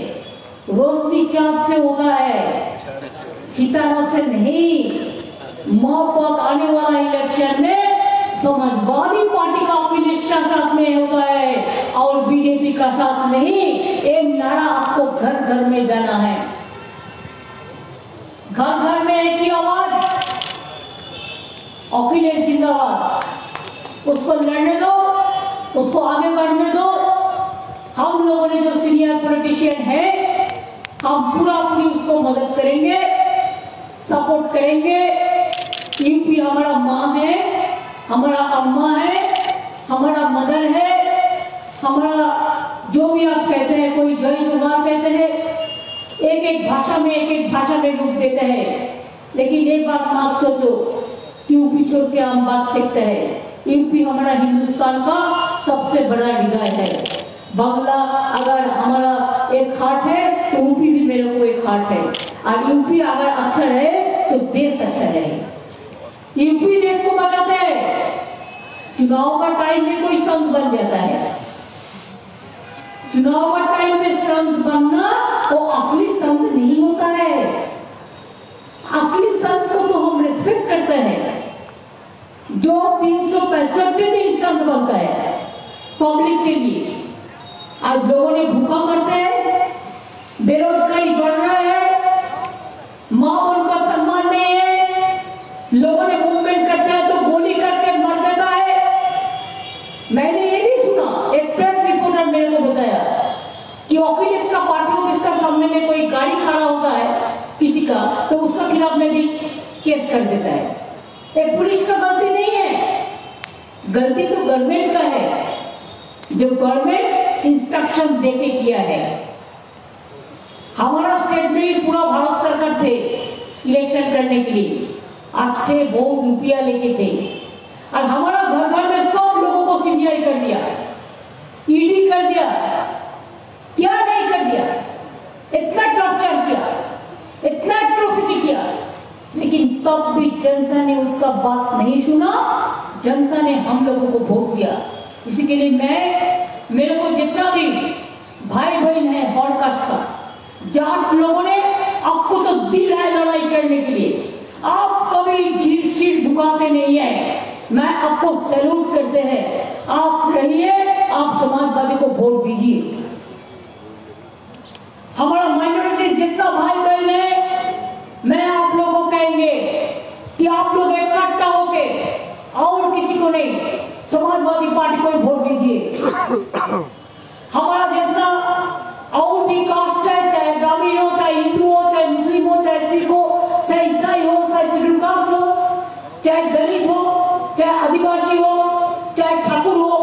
रोशनी चांद से होता है, सितारा से नहीं। मौत आने वाला इलेक्शन में समाजवादी पार्टी का अखिलेश साथ में होता है और बीजेपी का साथ नहीं। एक नारा आपको घर घर में देना है, घर घर में एक ही आवाज, अखिलेश जिंदाबाद। उसको लड़ने दो, उसको आगे बढ़ने दो। हम लोगों ने जो सीनियर पॉलिटिशियन है, हम पूरी उसको मदद करेंगे, सपोर्ट करेंगे। यूपी हमारा माँ है, हमारा अम्मा है, हमारा मदर है, हमारा जो भी आप कहते हैं, कोई जय जोहार कहते हैं, एक भाषा में रूप देते हैं। लेकिन एक बात आप सोचो, यूपी छोड़ के हम बात सकते हैं। यूपी हमारा हिंदुस्तान का सबसे बड़ा हृदय है। बांग्ला अगर हमारा एक हार्ट है तो यूपी भी मेरे को एक हार्ट है, और यूपी अगर अच्छा रहे तो देश अच्छा रहे। यूपी देश को बचाते हैं। चुनाव का टाइम में कोई संत बन जाता है, चुनाव का टाइम में संत बनना वो असली संत नहीं होता है। असली संत को तो हम रिस्पेक्ट करते हैं, जो 365 दिन संत बनता है पब्लिक के लिए। आज लोगों ने भूखा मरते हैं, बेरोजगारी बढ़ रहा है, माँ उनका सम्मान नहीं है, लोगों ने मूवमेंट करते हैं तो गोली करके मर देता है। मैंने ये भी सुना, एक प्रेस रिपोर्टर मेरे को बताया कि अखिलेश का पार्टी ऑफिस का सामने में कोई गाड़ी खड़ा होता है किसी का, तो उसका खिलाफ में भी केस कर देता है। ये पुलिस का गलती नहीं है, गलती तो गवर्नमेंट का है, जो गवर्नमेंट इंस्ट्रक्शन देके किया है। हमारा स्टेट में भी पूरा भारत सरकार थे इलेक्शन करने के लिए, अच्छे बहुत रुपया लेके थे, और हमारा घर घर में सब लोगों को सीबीआई कर दिया, ईडी कर दिया, क्या नहीं कर दिया, इतना टॉर्चर किया, इतना एट्रोसिटी किया, लेकिन तब भी जनता ने उसका बात नहीं सुना, जनता ने हम लोगों को वोट दिया। इसी के लिए मेरे को जितना भी भाई बहन है हॉलकास्ट का, जाट लोगों ने आपको तो दिल है लड़ाई करने के लिए, आप कभी सिर झुकाते नहीं है, मैं आपको सैल्यूट करते हैं। आप रहिए, आप समाजवादी को वोट दीजिए। हमारा माइनॉरिटीज जितना भाई बहन है, मैं आप लोगों को कहेंगे कि आप लोग इकट्ठा होके और किसी को नहीं, समाजवादी पार्टी को वोट दीजिए। हमारा जितना और भी कास्ट है, चाहे ब्राह्मण हो, चाहे हिंदू हो, चाहे मुस्लिम हो, चाहे सिख हो, चाहे ईसाई हो, चाहे शेड्यूल कास्ट हो, चाहे दलित हो, चाहे आदिवासी हो, चाहे ठाकुर हो,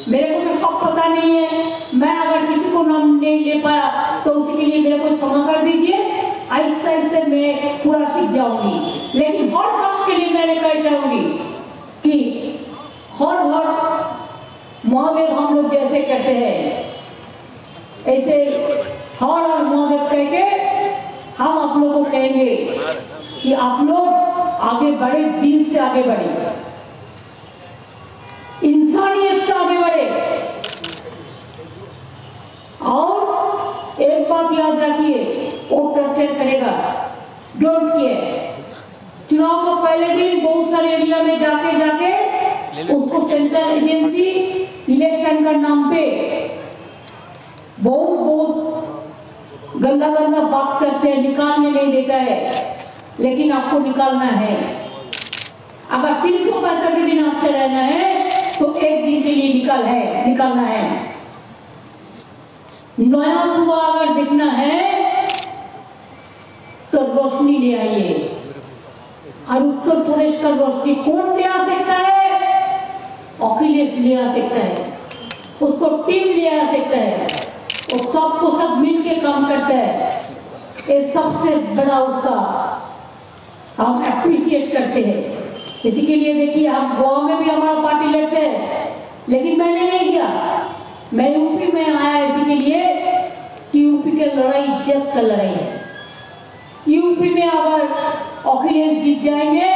मेरे को तो सब पता नहीं है। मैं अगर किसी को नाम नहीं ले पाया तो उसके लिए मेरे को क्षमा कर दीजिए। आहिस्ते आहिस्ते मैं पूरा सीख जाऊंगी, लेकिन हर कास्ट के लिए मैंने कह चाहूंगी कि हर हर महादेव हम लोग जैसे कहते हैं, ऐसे हर हर महादेव कह के हम आप लोगों को कहेंगे कि आप लोग आगे बढ़े, दिल से आगे बढ़े, इंसानियत से आगे बढ़े। और एक बात याद रखिए, वो टॉर्चर करेगा, डोंट केयर। चुनाव को पहले दिन बहुत सारे एरिया में जाके उसको सेंट्रल एजेंसी इलेक्शन का नाम पे बहुत गंदा गंदा बात करते हैं, निकालने नहीं देता है, लेकिन आपको निकालना है। अगर 365 दिन अच्छे रहना है तो एक दिन के लिए निकालना है। नया सुबह अगर दिखना है तो रोशनी ले आइए। और उत्तर प्रदेश का रोशनी कौन ले आ सकता है? अखिलेश ले आ सकता है, उसको टीम ले आ सकता है, वो सबको सब मिल के काम करता है। ये सबसे बड़ा उसका हम अप्रिशिएट करते हैं। इसी के लिए देखिए, हम गोवा में भी हमारा पार्टी लड़ते हैं, लेकिन मैंने नहीं किया। मैं यूपी में आया इसी के लिए कि यूपी की लड़ाई इज्जत का लड़ाई है। यूपी में अगर अखिलेश जीत जाएंगे,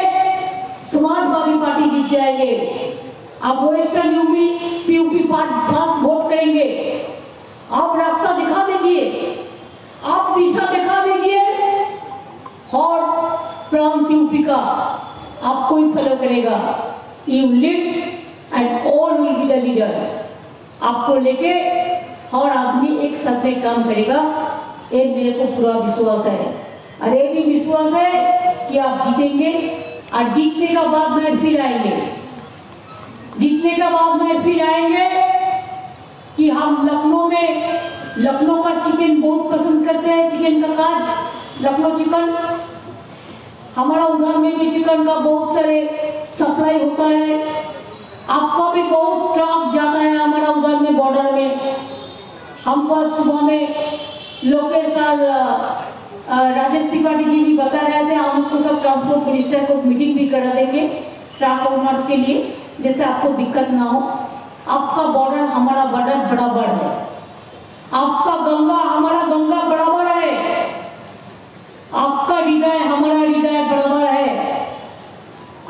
समाजवादी पार्टी जीत जाएंगे, आप वेस्टर्न यूपी फास्ट वोट करेंगे, आप रास्ता दिखा दीजिए, आप दिशा दिखा दीजिए, और प्रांत यूपी का आपको ही फॉलो करेगा। You lead and all will be the leader. आपको लेके हर आदमी एक साथ में काम करेगा, ये मेरे को पूरा विश्वास है। और ये भी विश्वास है कि आप जीतेंगे, और जीतने का बाद में फिर आएंगे, जीतने का बाद में फिर आएंगे कि हम लखनऊ का चिकन बहुत पसंद करते हैं, चिकन का काज, लखनऊ चिकन। हमारा उधर में भी चिकन का बहुत सारे सप्लाई होता है, आपका भी बहुत ट्रक जाता है हमारा उधर में बॉर्डर में। हमको आज सुबह में लोकेश और राजेश त्रिपाठी जी भी बता रहे थे, हम उसको सब ट्रांसपोर्ट मिनिस्टर को मीटिंग भी करा देंगे ट्रक ओनर्स के लिए, जैसे आपको दिक्कत ना हो। आपका बॉर्डर हमारा बॉर्डर बराबर है, आपका गंगा हमारा गंगा बराबर है, आपका हृदय हमारा हृदय बराबर है,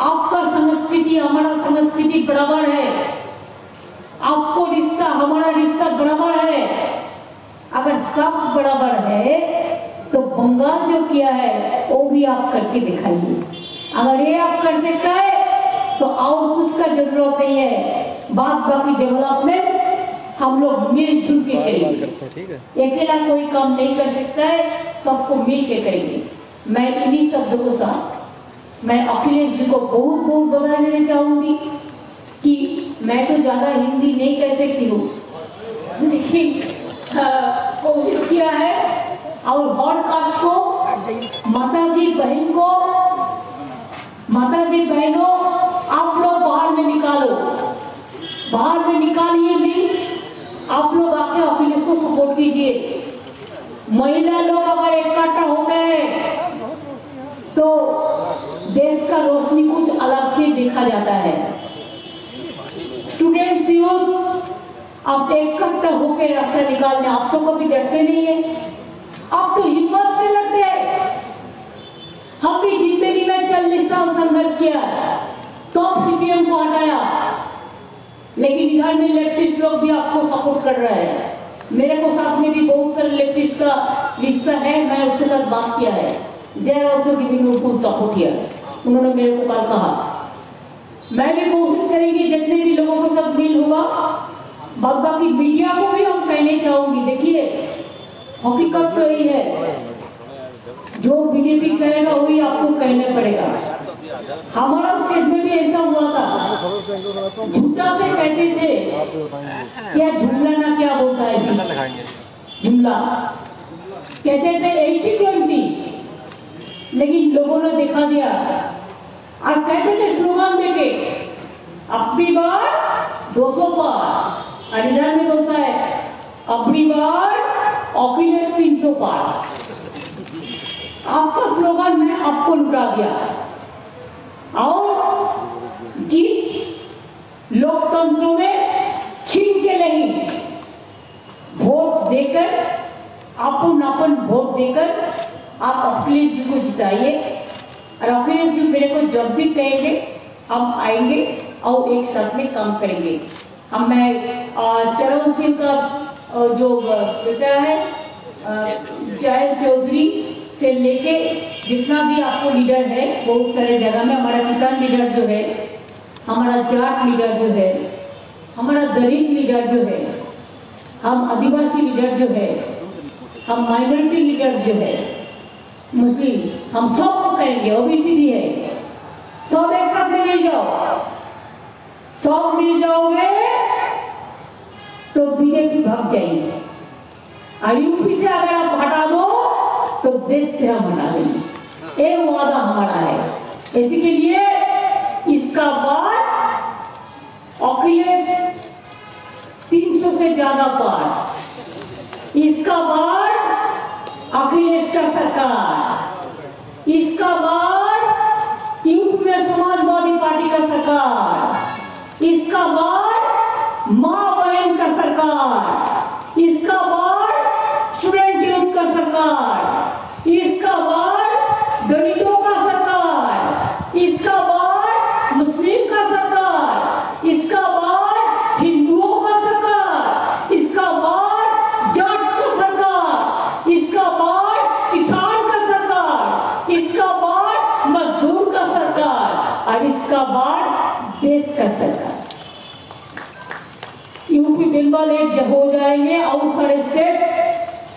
आपका संस्कृति हमारा संस्कृति बराबर है, आपको रिश्ता हमारा रिश्ता बराबर है। अगर सब बराबर है तो बंगाल जो किया है वो भी आप करके दिखाइए। अगर ये आप कर सकता है तो और कुछ का जरूरत नहीं है, बाकी डेवलपमेंट हम लोग मिलजुल के करेंगे। अकेला कोई काम नहीं कर सकता है, सबको मिल के करेंगे। मैं इन्हीं शब्दों के साथ मैं अखिलेश जी को बहुत बहुत बधाई देना चाहूंगी कि मैं तो ज्यादा हिंदी नहीं कह सकती हूँ, लेकिन कोशिश किया है। और हर कास्ट को, माताजी बहनों, आप लोग बाहर में निकालो, बाहर में निकालिए। मीन्स आप लोग आके अखिलेश को सपोर्ट कीजिए। महिला लोग अगर इकट्ठा हो गए तो देश का रोशनी कुछ अलग से देखा जाता है। स्टूडेंट्स, यूथ, आप इकट्ठा होकर रास्ता निकालने, आप तो कभी डरते नहीं है, आप तो हिम्मत से लड़ते हैं। हम भी जिंदगी में 40 साल में लेफ्टिस्ट लोग भी आपको सपोर्ट कर रहे हैं। मेरे को साथ में भी बहुत सारे लेफ्टिस्ट का रिश्ता है, मैं उसके साथ बात किया है। They are also giving me full support here. उन्होंने मेरे को कल कहा मैं भी कोशिश करेंगे जितने भी लोगों के साथ डील होगा। बाकी मीडिया को भी हम कहने चाहूंगी, देखिए हकीकत तो यही है, जो बीजेपी कहेगा वही आपको कहना पड़ेगा। हमारा स्टेट में भी ऐसा हुआ था, झूठा से कहते थे, क्या जुमला ना क्या बोलता है जुमला, कहते थे 80-20, लेकिन लोगों ने देखा दिया और कहते थे स्लोगन देके अपनी बार 200 पार, और इधर में बोलता है अपनी बार अखिलेश 300 पार। आपका स्लोगन मैं आपको लुटा दिया। और जीत लोकतंत्र में छीन के नहीं, वोट देकर अपन वोट देकर आप अखिलेश जी को जिताइए। और अखिलेश जी मेरे को जब भी कहेंगे हम आएंगे और एक साथ में काम करेंगे। हम मैं चरण सिंह का जो बेटा है जय चौधरी से लेके जितना भी आपको लीडर है, बहुत सारे जगह में हमारा किसान लीडर जो है, हमारा जाट लीडर जो है, हमारा दलित लीडर जो है, हम आदिवासी लीडर जो है, हम माइनॉरिटी लीडर जो है, मुस्लिम, हम सबको कहेंगे, ओबीसी भी है, सब एक साथ में मिल जाओ। सब मिल जाओगे तो बीजेपी भाग जाएंगे, और यूपी से अगर आप हटा दो तो देश से हम हटा देंगे। ये वादा हमारा है। इसी के लिए इसका बाद अखिलेश 300 से ज्यादा पार, इसका बाद अखिलेश का सरकार, इसका बाद यूपी में समाजवादी पार्टी का सरकार, इसका बाद मां बहन का सरकार, इसका बाद स्टूडेंट यूथ का सरकार, इसका बाद दलितों का सरकार, इसका बाद मुस्लिम का सरकार, इसका बाद हिंदुओं का सरकार, इसका बाद जाट का सरकार, इसका बाद किसान का सरकार, इसका बाद मजदूर का सरकार, और इसका बाद देश का सरकार। यूपी बिल्कुल एक हो जाएंगे और सारे स्टेट,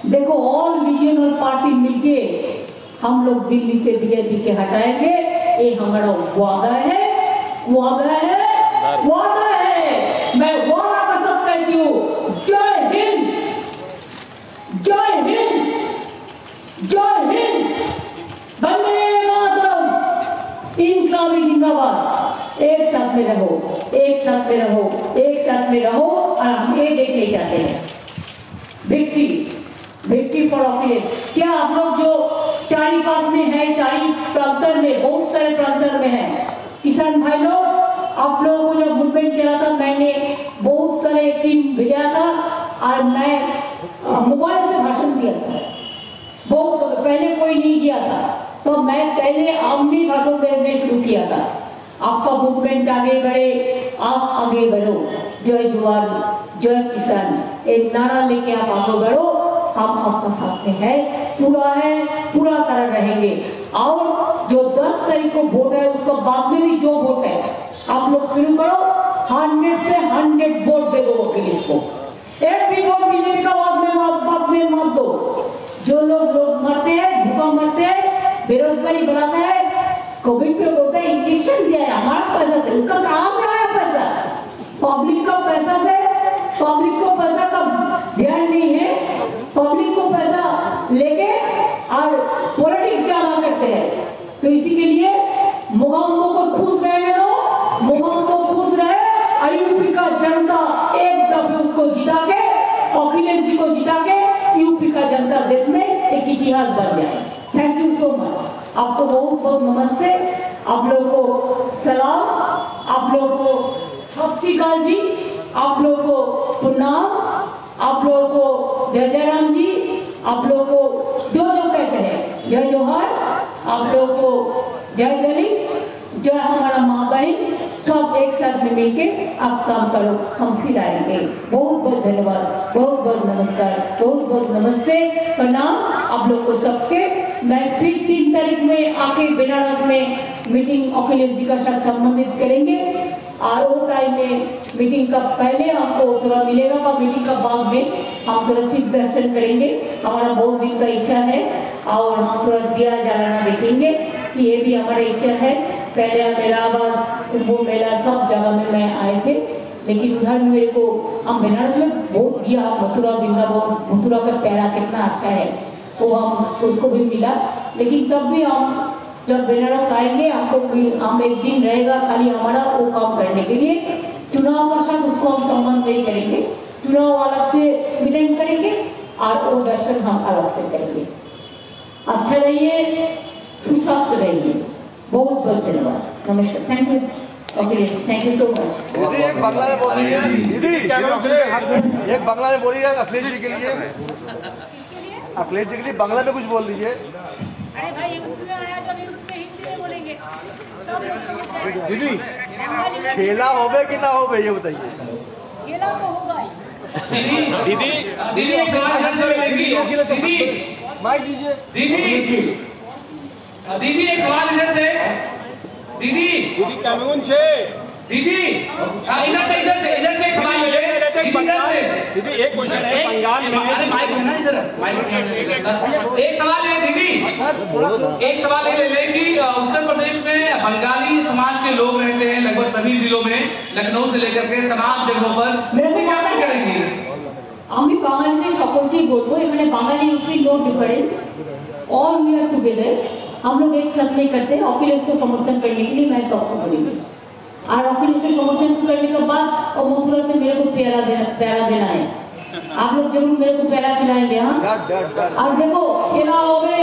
देखो ऑल रीजनल पार्टी मिलके हम लोग दिल्ली से बीजेपी के हटाएंगे। ये हमारा वादा है, वादा है, वादा है। मैं वादा का सब कहती हूँ। जय हिंद, जय हिंद, जय हिंद, वंदे मातरम, इनकलाबी जिंदाबाद। एक साथ में रहो, एक साथ में रहो, एक साथ में रहो, और हम ये देखने चाहते हैं विक्ट्री, विक्ट्री फॉर अखिलेश। क्या आप लोग जो चारी पास में है, चारी प्रांतर में, बहुत सारे प्रांतर में है किसान भाई लोग, आप लोगों को जब मूवमेंट चला था मैंने बहुत सारे टीम भेजा था, और मैं मोबाइल से भाषण दिया था। बहुत पहले कोई नहीं किया था, तो मैं पहले आमनी भाषण देने शुरू किया था। आपका मूवमेंट आगे बढ़े, आप आगे बढ़ो। जय जवान, जय किसान, एक नारा लेके आप आगे बढ़ो। हम आपका साथ में है, पूरा तरह रहेंगे। और जो 10 तारीख को वोट है, उसका बाद में भी जो वोट है आप लोग शुरू करो। 100 से 100 वोट दे दो अखिलेश को। एक भी वोट बीजेपी का बात में मत दो। जो लोग मरते हैं, भूखा मरते हैं, बेरोजगारी बढ़ाते हैं, कोविड पे बोलते हैं इंजेक्शन दिया है हमारा पैसा से, उसका कहां से आया पैसा? पब्लिक का पैसा से। पब्लिक को पैसा का ध्यान नहीं है, पब्लिक को पैसा लेके और पॉलिटिक्स ज्यादा करते हैं। तो इसी के लिए मोगम्बो को खुश रहने दो, मोगम्बो खुश रहे, और यूपी का जनता एक दफे उसको जिता के, अखिलेश जी को जिता के, यूपी का जनता देश में एक इतिहास बन जाए। Thank you so much. आपको बहुत बहुत नमस्ते, आप लोगों को सलाम, आप लोगों को सत श्री अकाल जी, आप लोगों को प्रणाम, आप लोगों को जय जय राम जी, आप लोगों को जो कहते हैं जय जोहार, आप लोगों को जय दलित, जय हमारा माँ बहन। सब एक साथ में मिलके आप काम करो, हम फिर आएंगे। बहुत बहुत धन्यवाद, बहुत बहुत नमस्कार, बहुत बहुत नमस्ते, प्रणाम आप लोग को सबके। मैं फिर 3 तारीख में आके बनारस में मीटिंग अखिलेश जी का साथ संबंधित करेंगे, और वो टाइम में मीटिंग का पहले हमको थोड़ा मिलेगा, और मीटिंग का बाद में हम थोड़ा सिर्फ दर्शन करेंगे। हमारा बहुत दिन का इच्छा है, और हम थोड़ा दिया जलाना देखेंगे कि ये भी हमारी इच्छा है। पहले इलाहाबाद वो मेला सब जगह में मैं आए थे, लेकिन उधर मेरे को हम बनारस में बहुत दिया, मथुरा वृंदावन, मथुरा का प्यारा कितना अच्छा है वो हम उसको भी मिला। लेकिन तब भी हम जब बनारस आएंगे हमको हम एक दिन रहेगा खाली हमारा वो काम करने के लिए। चुनाव का साथ उसको हम संबंध नहीं करेंगे, चुनाव अलग से मीटिंग करेंगे और वो दर्शन हम अलग से करेंगे। अच्छा रहिए, सुस्वस्थ रहिए, बहुत बहुत धन्यवाद, नमस्कार, thank you Akhilesh, thank you so much. दीदी एक बांग्ला में बोल रही है, दीदी एक बांग्ला में बोलिए अखिलेश जी के लिए, अखिलेश जी के लिए बांग्ला में कुछ बोल दीजिए। अरे भाई उसमें आया तो हिंदी में बोलेंगे दीदी, खेला होवे कि ना होवे ये बताइए। खेला तो होगा ही। दीदी एक सवाल इधर से लेंगी। दीदी माइक दीजिए। दीदी एक सवाल इधर से। दीदी कानून छे दीदी इधर से एक सवाल ले दीदी, एक क्वेश्चन है बंगाल में, माइक है ना इधर, एक सवाल है दीदी, एक सवाल ये ले कि उत्तर प्रदेश में बंगाली समाज के लोग रहते हैं लगभग सभी जिलों में, लखनऊ से लेकर के तमाम जगहों पर, मेरे क्या करेंगे? আমি বাঙালিদের সকলকেই বলবো এখানে Bangali UP no difference, all we are together, हम लोग एक साथ नहीं करते। अखिलेश को समर्थन करने के लिए मैं सबको बोलूंगी, और अखिलेश को समर्थन करने के बाद और मथुरा से मेरे को प्यारा देना है। आप लोग जरूर मेरे को प्यारा खिलाएंगे। हाँ, और देखो खेला होंगे,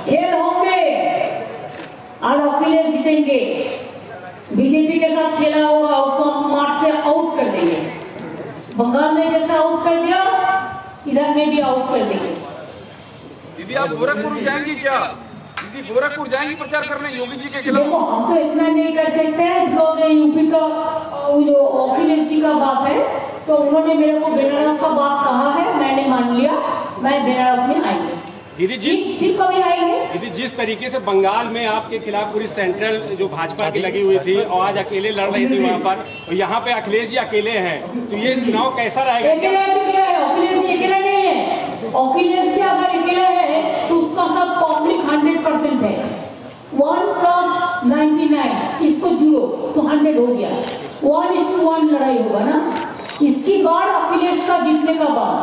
खेल होंगे और अखिलेश जीतेंगे। बीजेपी के साथ खेला होगा, उसको हम मार्च से आउट कर देंगे। बंगाल में जैसा आउट कर दिया, इधर में भी आउट कर देंगे। दीदी आप गोरखपुर जाएंगी क्या? दीदी गोरखपुर जाएंगी प्रचार करने योगी जी के खिलाफ? देखो हम तो इतना नहीं कर सकते हैं, बिकॉज यूपी का जो अखिलेश जी का बात है, तो उन्होंने मेरे को बनारस का बात कहा है, मैंने मान लिया, मैं बनारस में आएंगे। दीदी फिर कभी आएंगे। दीदी जिस तरीके से बंगाल में आपके खिलाफ पूरी सेंट्रल जो भाजपा की लगी हुई थी और आज अकेले लड़ रही थी वहाँ पर, और यहाँ पे अखिलेश जी अकेले हैं, तो ये चुनाव कैसा रहेगा? अकेला तो क्या है, अखिलेश जी अकेला नहीं है। अखिलेश जी अगर अकेला है तो उसका सब पब्लिक 100% है। 1 + 99 इसको जुड़ो तो 100 हो गया, 1:1 लड़ाई होगा ना। इसकी बात अखिलेश का जीतने का बाद।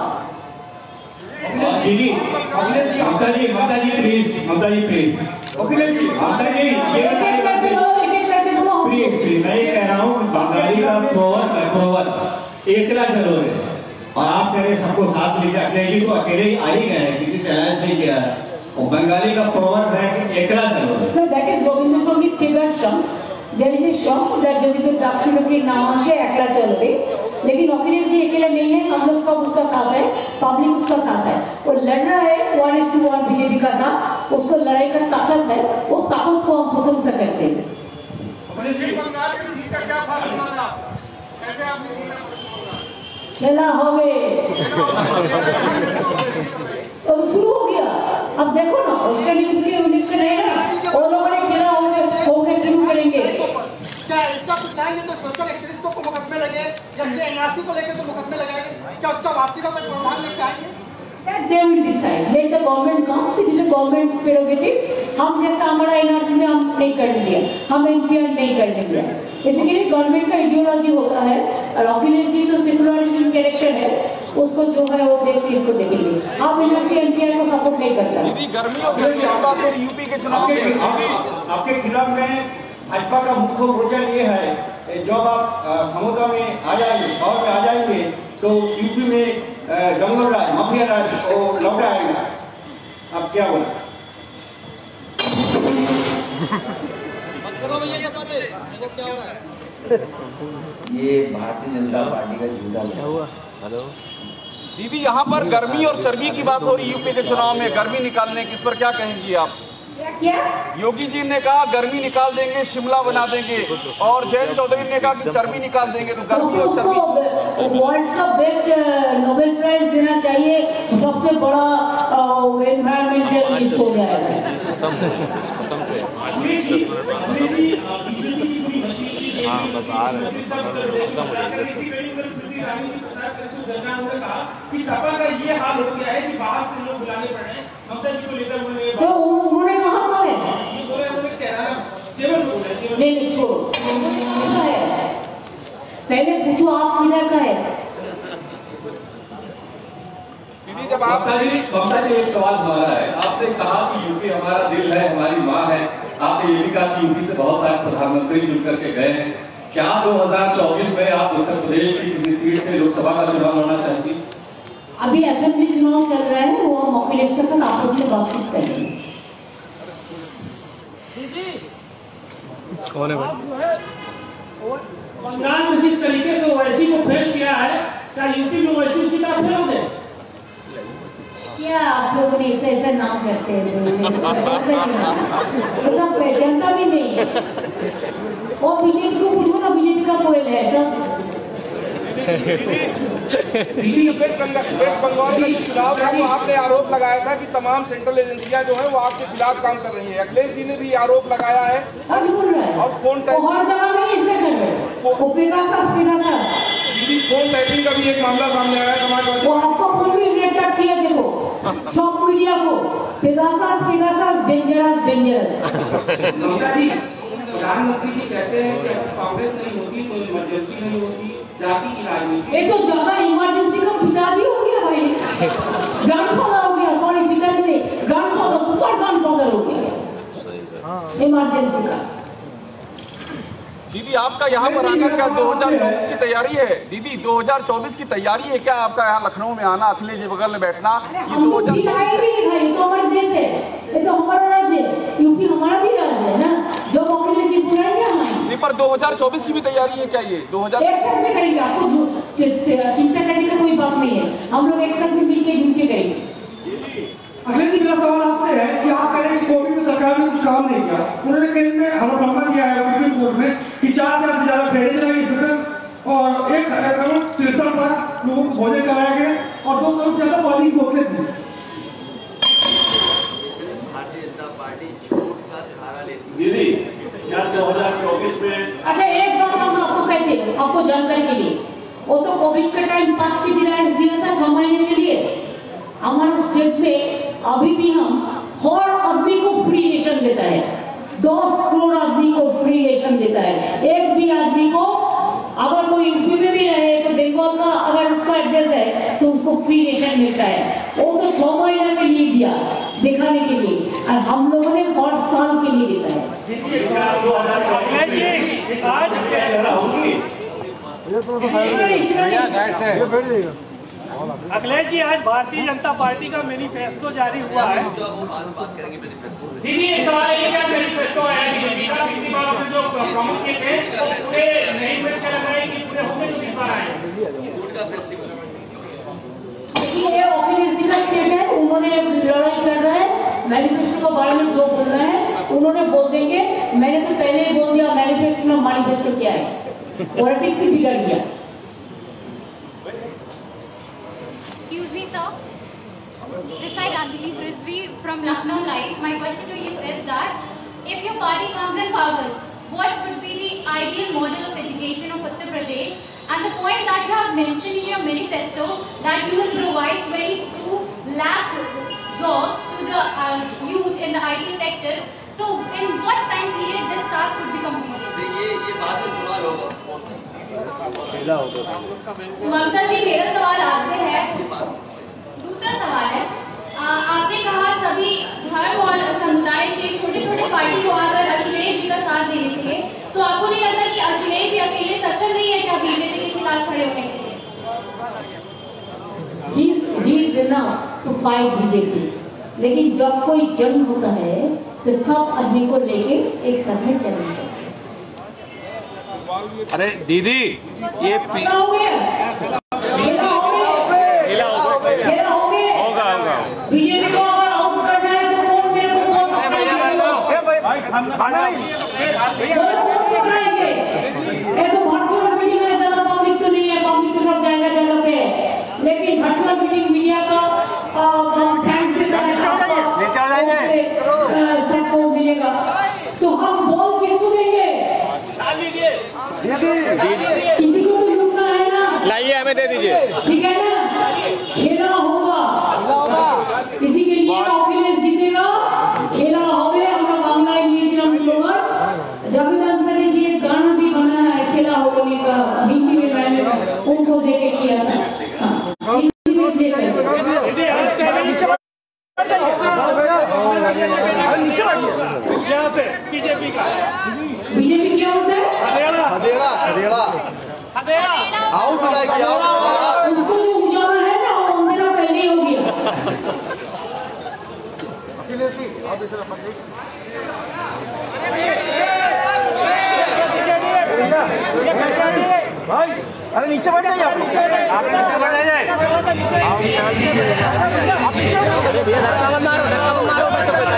दीदी ममता जी प्लीज अखिलेश जी, ममता जी ये बताइए, मैं ये कह रहा हूँ बंगाली का प्रोवर एकला चलो है, और आप कह रहे सबको साथ लेके, अखिलेश जी तो अकेले ही आ ही गए, किसी से अलायंस नहीं किया है, और बंगाली का प्रोवर है कि एकला चलो है। No, that is Govinda Songit Tigar song. There is a song that যদি তো ডাকছিল কি নাম আসে একলা চলবে, लेकिन अखिलेश जी अकेला नहीं है, हम लोग सब उसका साथ है, पब्लिक उसका साथ है। वो लड़ रहा है 1:1 बीजेपी का साथ, उसको लड़ाई का ताकत है, वो ताकत को हम प्रशंसा करते हैं। खेला होवे और शुरू हो गया। अब देखो ना वेस्टर्न यूपी के इलेक्शन है ना, वो लोगों ने खेला होगे शुरू करेंगे। क्या इसका कुछ लाएंगे तो सोशल एक्टिविस्ट को मुकदमे लगे, जैसे एनआरसी को लेकर तो मुकदमे लगाएंगे, क्या उसका वापसी का कोई प्रमाण लेके आएंगे? They will decide. Let the government comes. It is a government prerogative. हम जैसा हमारा एनआरसी में हम नहीं करने दिया, हम एनपीआर नहीं करने दिया। बेसिकली गवर्नमेंट का आइडियोलॉजी होता है, और अखिलेश जी तो सेकुलरिज्म कैरेक्टर है, उसको जो है वो देखते इसको देखेंगे। हम एनआरसी एनपीआर को सपोर्ट नहीं करता। यूपी के चुनाव आपके खिलाफ में भाजपा का मुख्य वोचन ये है, जब आप क्षमता में आ जाएंगे, पावर में आ जाएंगे, तो यूपी में जंगल राज, माफिया राज वो लौट आएगा। अब क्या बोला? ये भारतीय जनता पार्टी का झूठा हुआ। हेलो दीदी, यहाँ पर गर्मी और चर्बी की बात हो रही यूपी के चुनाव में, गर्मी निकालने की, इस पर क्या कहेंगी आप? क्या? योगी जी ने कहा गर्मी निकाल देंगे, शिमला बना देंगे, और जयंत चौधरी ने कहा कि चर्बी निकाल देंगे। तो गर्मी और चर्बी वर्ल्ड का बेस्ट नोबेल प्राइज देना चाहिए, सबसे बड़ा एनवायरमेंटलिस्ट हो गया है। सपा का ये हाल हो गया है कि बाहर से लोग बुलाने पड़े हैं ममता जी को लेकर। तो उन्होंने कहा है नहीं छोड़ो, पहले पूछो आप किधर का है। दीदी जब आप ममता जी एक सवाल हमारा है। आपने कहा कि यूपी हमारा दिल है, हमारी माँ है। आपने ये भी कहा कि यूपी से बहुत सारे प्रधानमंत्री जुड़ करके गए हैं। क्या 2024 में आप उत्तर प्रदेश की किसी सीट से लोकसभा का चुनाव लड़ना चाहेंगी? अभी असेंबली चुनाव चल रहा है, वो हम अखिलेश के साथ आप लोग से बातचीत करेंगे। कौन है भाई? बंगाल में जिस तरीके से ओवैसी को फेल किया है, क्या यूपी में ओवैसी उसी का फेल हो गए? क्या आप लोग ऐसे ऐसे नाम करते हैं, मतलब पहचानता भी नहीं है। और बीजेपी को पूछो ना, बीजेपी का कोयल है सब। दिल्ली वेस्ट बंगाल का चुनाव था, तो आपने आरोप लगाया था कि तमाम सेंट्रल एजेंसियां जो है वो आपके खिलाफ काम कर रही हैं। अखिलेश जी ने भी आरोप लगाया है। सच बोल रहा है। और फोन टैपिंग हर जगह में ऐसे कर रहे हैं। दीदी फोन टैपिंग का भी एक मामला सामने आया है समाजवादी। वो आपको फोन भी रिलेटेड किया, देखो सब मीडिया को पेगासस डेंजरस। ममता जी प्रधानमंत्री जी कहते हैं कि कांग्रेस नहीं होती तो इमरजेंसी नहीं होती, जाति की राजनीति। ये तो ज्यादा इमरजेंसी का पिताजी हो गया भाई, ग्रैंडफादर हो गया, सॉरी पिताजी नहीं, ग्रैंडफादर, सुपर ग्रैंडफादर हो गया इमरजेंसी का। दीदी आपका यहाँ पर आना क्या 2024 की तैयारी है? दीदी 2024 की तैयारी है क्या आपका यहाँ लखनऊ में आना, अखिलेश जी बगल में बैठना? ये 2024 भाई तो हमारा देश है, ये तो हमारा राज्य है, यूपी हमारा भी राज्य है ना, जो अखिलेश जी बुलाएंगे हमारे। पर 2024 की भी तैयारी है क्या? ये 2000 एक साथ में करेंगे, आपको चिंता करने की कोई बात नहीं है, हम लोग एक साथ में मिलके जुल के करेंगे। अखिलेश जी मेरा सवाल आपसे है कि आप कह रहे हैं कि कोविड में सरकार ने कुछ काम नहीं किया। उन्होंने कहीं में हलफनामा किया है सुप्रीम कोर्ट में कि 4000 से ज्यादा बेडेज लगे और 1 करोड़ 63 लाख लोगों को भोजन कराया गया और 2 करोड़ से ज्यादा पानी की बोतलें दी। भारतीय जनता पार्टी झूठ का सहारा लेती है। दीदी क्या 2024 में? अच्छा एक बात हम आपको कहते हैं, आपको जानकारी के लिए, वो तो कोविड के टाइम 5 केजी राइस दिया था 6 महीने के लिए। हमारे स्टेट में अभी भी हम हर आदमी को फ्री रेशन देता है, 10 करोड़ आदमी को फ्री रेशन देता है। एक भी आदमी को अगर कोई यूपी में भी रहे तो बंगाल का अगर उसका एड्रेस है तो उसको फ्री रेशन मिलता है। वो तो 6 महीने के लिए दिया दिखाने के लिए, और हम लोगों ने 5 साल के लिए देता है। अखिलेश जी आज भारतीय जनता पार्टी का मैनिफेस्टो जारी हुआ है। दीदी ये सवाल है कि क्या मैनिफेस्टो है बीजेपी का? पिछली बार आपने जो प्रॉमिस किए थे उससे नहीं मिल के लग रहा है कि पूरे होंगे जो इस बार आए। ये अखिलेश जी का स्टेट है, उन्होंने लड़ाई कर रहा है मैनिफेस्टो के बारे में, जो बोल रहा है उन्होंने बोल देंगे। मैंने तो पहले ही बोल दिया मैनिफेस्टो में मैनिफेस्टो क्या है, पॉलिटिक्स ही बिगड़ गया। Excuse me, sir. This side Anjali Rizvi from Lucknow Live. My question to you is that if your party comes in power, what would be the ideal model of education of Uttar Pradesh? And the point that you have mentioned in your manifesto that you will provide 22 lakh jobs to the youth in the IT sector. So, in what time period this task would be completed? ये बात का सवाल होगा। ममता जी मेरा सवाल आपसे है, दूसरा सवाल है, आपने कहा सभी धर्म और समुदाय के छोटे छोटे पार्टी को अगर अखिलेश जी का साथ देने के लिए, तो आपको नहीं लगता कि अखिलेश जी अकेले सक्षम नहीं है क्या बीजेपी के खिलाफ खड़े होने के लिए? He is enough to fight BJP, लेकिन जब कोई जंग होता है तो सब आदमी को लेके एक साथ में चलेंगे। अरे दीदी ये होगा बीजेपी को अगर आउट करना है तो कौन मेरे को वर्चुअल मीटिंग है, ज्यादा पब्लिक तो नहीं है, पब्लिक तो सब जगह जगह पे है, लेकिन वर्चुअल मीटिंग मीडिया का थैंक्स सबको मिलेगा। तो हम बॉल किसको देंगे? किसी को तो रुकना है ना, लाइए हमें दे दीजिए, ठीक है ना। खेला होगा, इसी के लिए अखिलेश जीतेगा, खेला होवे আমরা বাংলায় নিয়েছিলাম স্লোগান। जावेद अंसारी जी एक गाना भी बनाया है खेला होने का, हिंदी में मैंने उनको देके किया था। बीजेपी क्या होता है? आउट लाइक उसको जो उजाला है ना वो अंधेरा पहले ही हो गया। भाई अरे नीचे बैठ जाइए, आप नीचे बैठ जाइए। धक्का मत मारो, धक्का मत मारो।